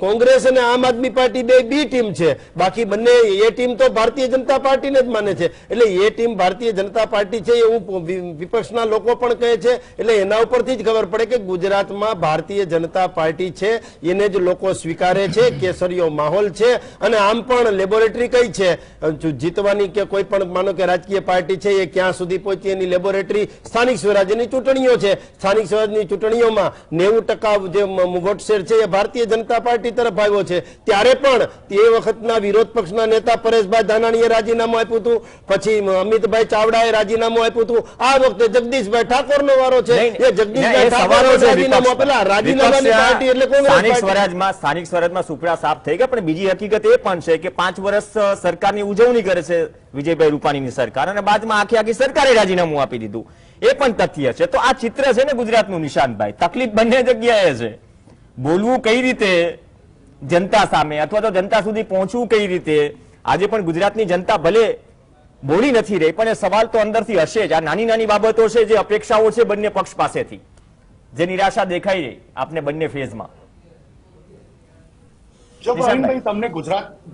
કોંગ્રેસ અને આમ આદમી પાર્ટી બે બી ટીમ છે, બાકી બંને એ ટીમ તો ભારતીય જનતા પાર્ટીને જ માને છે. એટલે એ ટીમ ભારતીય જનતા પાર્ટી છે એવું વિપક્ષના લોકો પણ કહે છે. એટલે એના ઉપરથી જ ખબર પડે કે ગુજરાતમાં ભારતીય જનતા પાર્ટી છે, એને જ લોકો સ્વીકારે છે, કેસરીયો માહોલ છે. અને આમ પણ લેબોરેટરી કઈ છે જીતવાની, કે કોઈ પણ માનો કે રાજકીય પાર્ટી છે એ ક્યાં સુધી પહોંચી, એની લેબોરેટરી સ્થાનિક સ્વરાજ્યની ચૂંટણીઓ છે. સ્થાનિક સ્વરાજની ચૂંટણીઓમાં 90% જે વોટ શેર છે એ ભારતીય જનતા પાર્ટી તરફ આવ્યો છે. ત્યારે પણ તે વખતના વિરોધ પક્ષના નેતા પરેશભાઈ ધાનાણીએ રાજીનામું આપ્યું હતું, પછી અમિતભાઈ ચાવડાએ રાજીનામું આપ્યું હતું. આ વખતે જગદીશભાઈ ઠાકોરનો વારો છે. એ જગદીશભાઈ ઠાકોરે રાજીનામું આપેલા. રાજીનામાની પાર્ટી એટલે કોંગ્રેસ. સ્થાનિક સ્વરાજમાં સુપડા સાફ થઈ ગયા. પણ બીજી હકીકત એ પણ છે કે 5 વર્ષ સરકારની ઉજવણી કરે છે વિજયભાઈ રૂપાણીની સરકાર, અને બાદમાં આખી સરકારે રાજીનામું આપી દીધું. એ પણ તથ્ય છે. તો આ ચિત્ર છે ને ગુજરાતનું નિશાનભાઈ. તકલીફ બંને જગ્યાએ છે. બોલવું કઈ રીતે જનતા સામે, અથવા તો જનતા સુધી પહોંચવું કઈ રીતે. આજે પણ ગુજરાતની જનતા ભલે બોલી નથી રહી, પણ એ સવાલ તો અંદરથી હશે જ. આ નાની નાની બાબતો છે, જે અપેક્ષાઓ છે બંને પક્ષ પાસેથી, જે નિરાશા દેખાઈ રહી આપને બંને ફેઝમાં. જો પ્રવીણભાઈ, તમને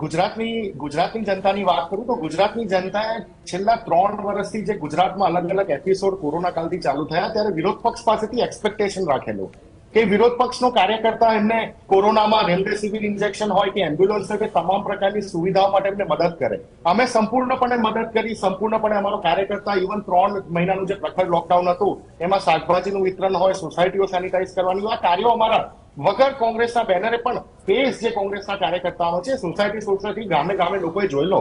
ગુજરાતની જનતાની વાત કરું તો ગુજરાતની જનતાએ છેલ્લા 3 વર્ષથી જે ગુજરાતમાં અલગ અલગ એપિસોડ કોરોના કાલથી ચાલુ થયા, ત્યારે વિરોધ પક્ષ પાસેથી એક્સપેક્ટેશન રાખેલું કે વિરોધ પક્ષનો કાર્યકર્તા એમને કોરોનામાં રેમડેસિવિર ઇન્જેક્શન હોય કે એમ્બ્યુલન્સ હોય કે તમામ પ્રકારની સુવિધાઓ માટે એમને મદદ કરે. અમે સંપૂર્ણપણે મદદ કરી. સંપૂર્ણપણે અમારો કાર્યકર્તા ઇવન 3 મહિનાનું જે પ્રખર લોકડાઉન હતું એમાં શાકભાજીનું વિતરણ હોય, સોસાયટીઓ સેનિટાઈઝ કરવાની, આ કાર્યો અમારા વગર કોંગ્રેસના બેનરે પણ ફેસ જે કોંગ્રેસના કાર્યકર્તાઓ છે સોસાયટી ગામે ગામે લોકોએ જોઈ લો.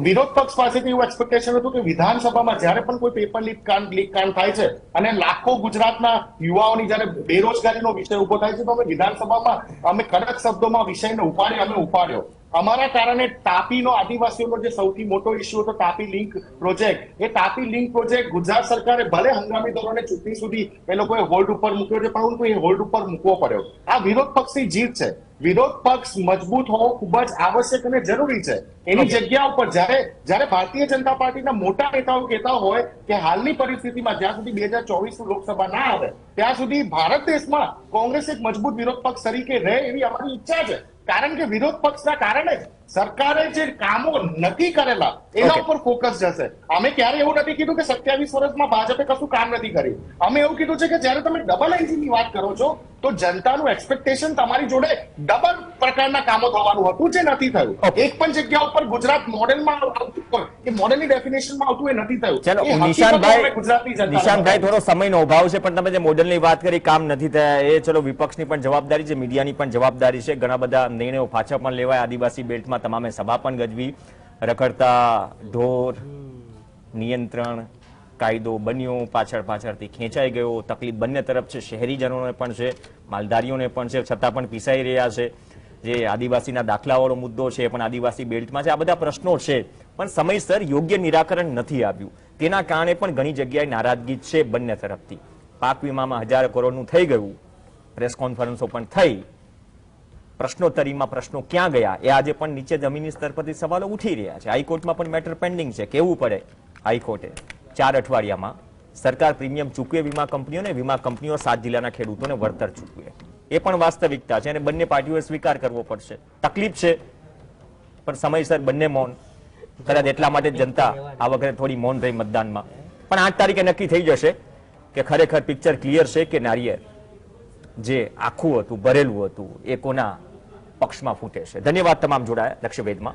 વિરોધ પક્ષ પાસેથી એવું એક્સપેક્ટેશન હતું કે વિધાનસભામાં જ્યારે પણ કોઈ પેપર લીક કાંડ થાય છે અને લાખો ગુજરાતના યુવાઓની જ્યારે બેરોજગારીનો વિષય ઉભો થાય છે, તો અમે વિધાનસભામાં અમે કડક શબ્દોમાં વિષયને ઉપાડ્યો. અમારા કારણે તાપીનો આદિવાસીઓનો જે સૌથી મોટો ઇસ્યુ હતો તાપી લિંક પ્રોજેક્ટ, એ તાપી લિંક પ્રોજેક્ટ ગુજરાત સરકારે ભલે હંગામી ધોરણે ચૂંટણી સુધી એ લોકોએ હોલ્ડ ઉપર મૂક્યો છે, પરંતુ એ હોલ્ડ ઉપર મૂકવો પડ્યો. આ વિરોધ પક્ષની જીત છે. વિરોધ પક્ષ મજબૂત હોવો ખૂબ જ આવશ્યક અને જરૂરી છે. એની જગ્યા ઉપર જ્યારે ભારતીય જનતા પાર્ટીના મોટા નેતાઓ કહેતા હોય કે હાલની પરિસ્થિતિમાં જ્યાં સુધી 2024 લોકસભા ના આવે ત્યાં સુધી ભારત દેશમાં કોંગ્રેસ એક મજબૂત વિરોધ પક્ષ તરીકે રહે એવી અમારી ઈચ્છા છે. કારણ કે વિરોધ પક્ષના કારણે જ સરકારે જે કામો નથી કરેલા એના ઉપર ફોકસ જશે. અમે ક્યારે એવું નથી કીધું કે 27 વર્ષમાં ભાજપે કશું કામ નથી કર્યું. અમે એવું કીધું છે કે જ્યારે તમે ડબલ એન્જિનની વાત કરો છો તો જનતાનું એક્સપેક્ટેશન તમારી જોડે ડબલ પ્રકારના કામો થવાનું હતું, જે નથી થયું. એક પણ જગ્યા ઉપર ગુજરાત મોડેલમાં આવતું હોય કે મોડેલની ડેફિનેશનમાં આવતું એ નથી થયું. ચલો એ નિશાંતભાઈ, ગુજરાતની જનતાને નિશાંતભાઈ થોડો સમયનો અભાવ છે, પણ તમે જે મોડેલની વાત કરી કામ નથી થયા, એ ચલો વિપક્ષની પણ જવાબદારી છે, મીડિયાની પણ જવાબદારી છે. ઘણા બધા નિર્ણયો પાછા પણ લેવાય. આદિવાસી બેલ્ટમાં તમામે સભા પણ ગજવી. રખડતા ઢોર નિયંત્રણ કાયદો બન્યો, પાછળથી ખેંચાઈ ગયો. તકલીફ બંને તરફ છે, શહેરીજનોને પણ છે, માલધારીઓને પણ છે, છતાં પણ પીસાઈ રહ્યા છે. જે આદિવાસીના દાખલાવાળો મુદ્દો છે પણ આદિવાસી બેલ્ટમાં છે. આ બધા પ્રશ્નો છે, પણ સમયસર યોગ્ય નિરાકરણ નથી આવ્યું. તેના કારણે પણ ઘણી જગ્યાએ નારાજગી છે બંને તરફથી. પાક વીમામાં 1000 કરોડનું થઈ ગયું, પ્રેસ કોન્ફરન્સો પણ થઈ, પ્રશ્નોત્તરીમાં પ્રશ્નો ક્યાં ગયા એ આજે પણ નીચે જમીની સ્તર પરથી સવાલો ઉઠી રહ્યા છે. હાઈકોર્ટમાં પણ મેટર પેન્ડિંગ છે. કેવું પડે હાઈકોર્ટે 4 અઠવાડિયામાં સરકાર પ્રીમિયમ ચૂકવે વીમા કંપનીઓને, વીમા કંપનીઓ 7 જિલ્લાના ખેડૂતોને વળતર ચૂકવે. એ પણ વાસ્તવિકતા છે અને બંને પાર્ટીઓએ સ્વીકાર કરવો પડશે. તકલીફ છે પણ સમયસર બંને મૌન. કદાચ એટલા માટે જનતા આ વખતે થોડી મૌન રહી મતદાનમાં. પણ 8 તારીખે નક્કી થઈ જશે કે ખરેખર પિક્ચર ક્લિયર છે કે નારિયેર જે આખું હતું, ભરેલું હતું, એ કોના પક્ષમાં ફૂટે છે. ધન્યવાદ તમામ જોડાયા લક્ષ્યવેધમાં.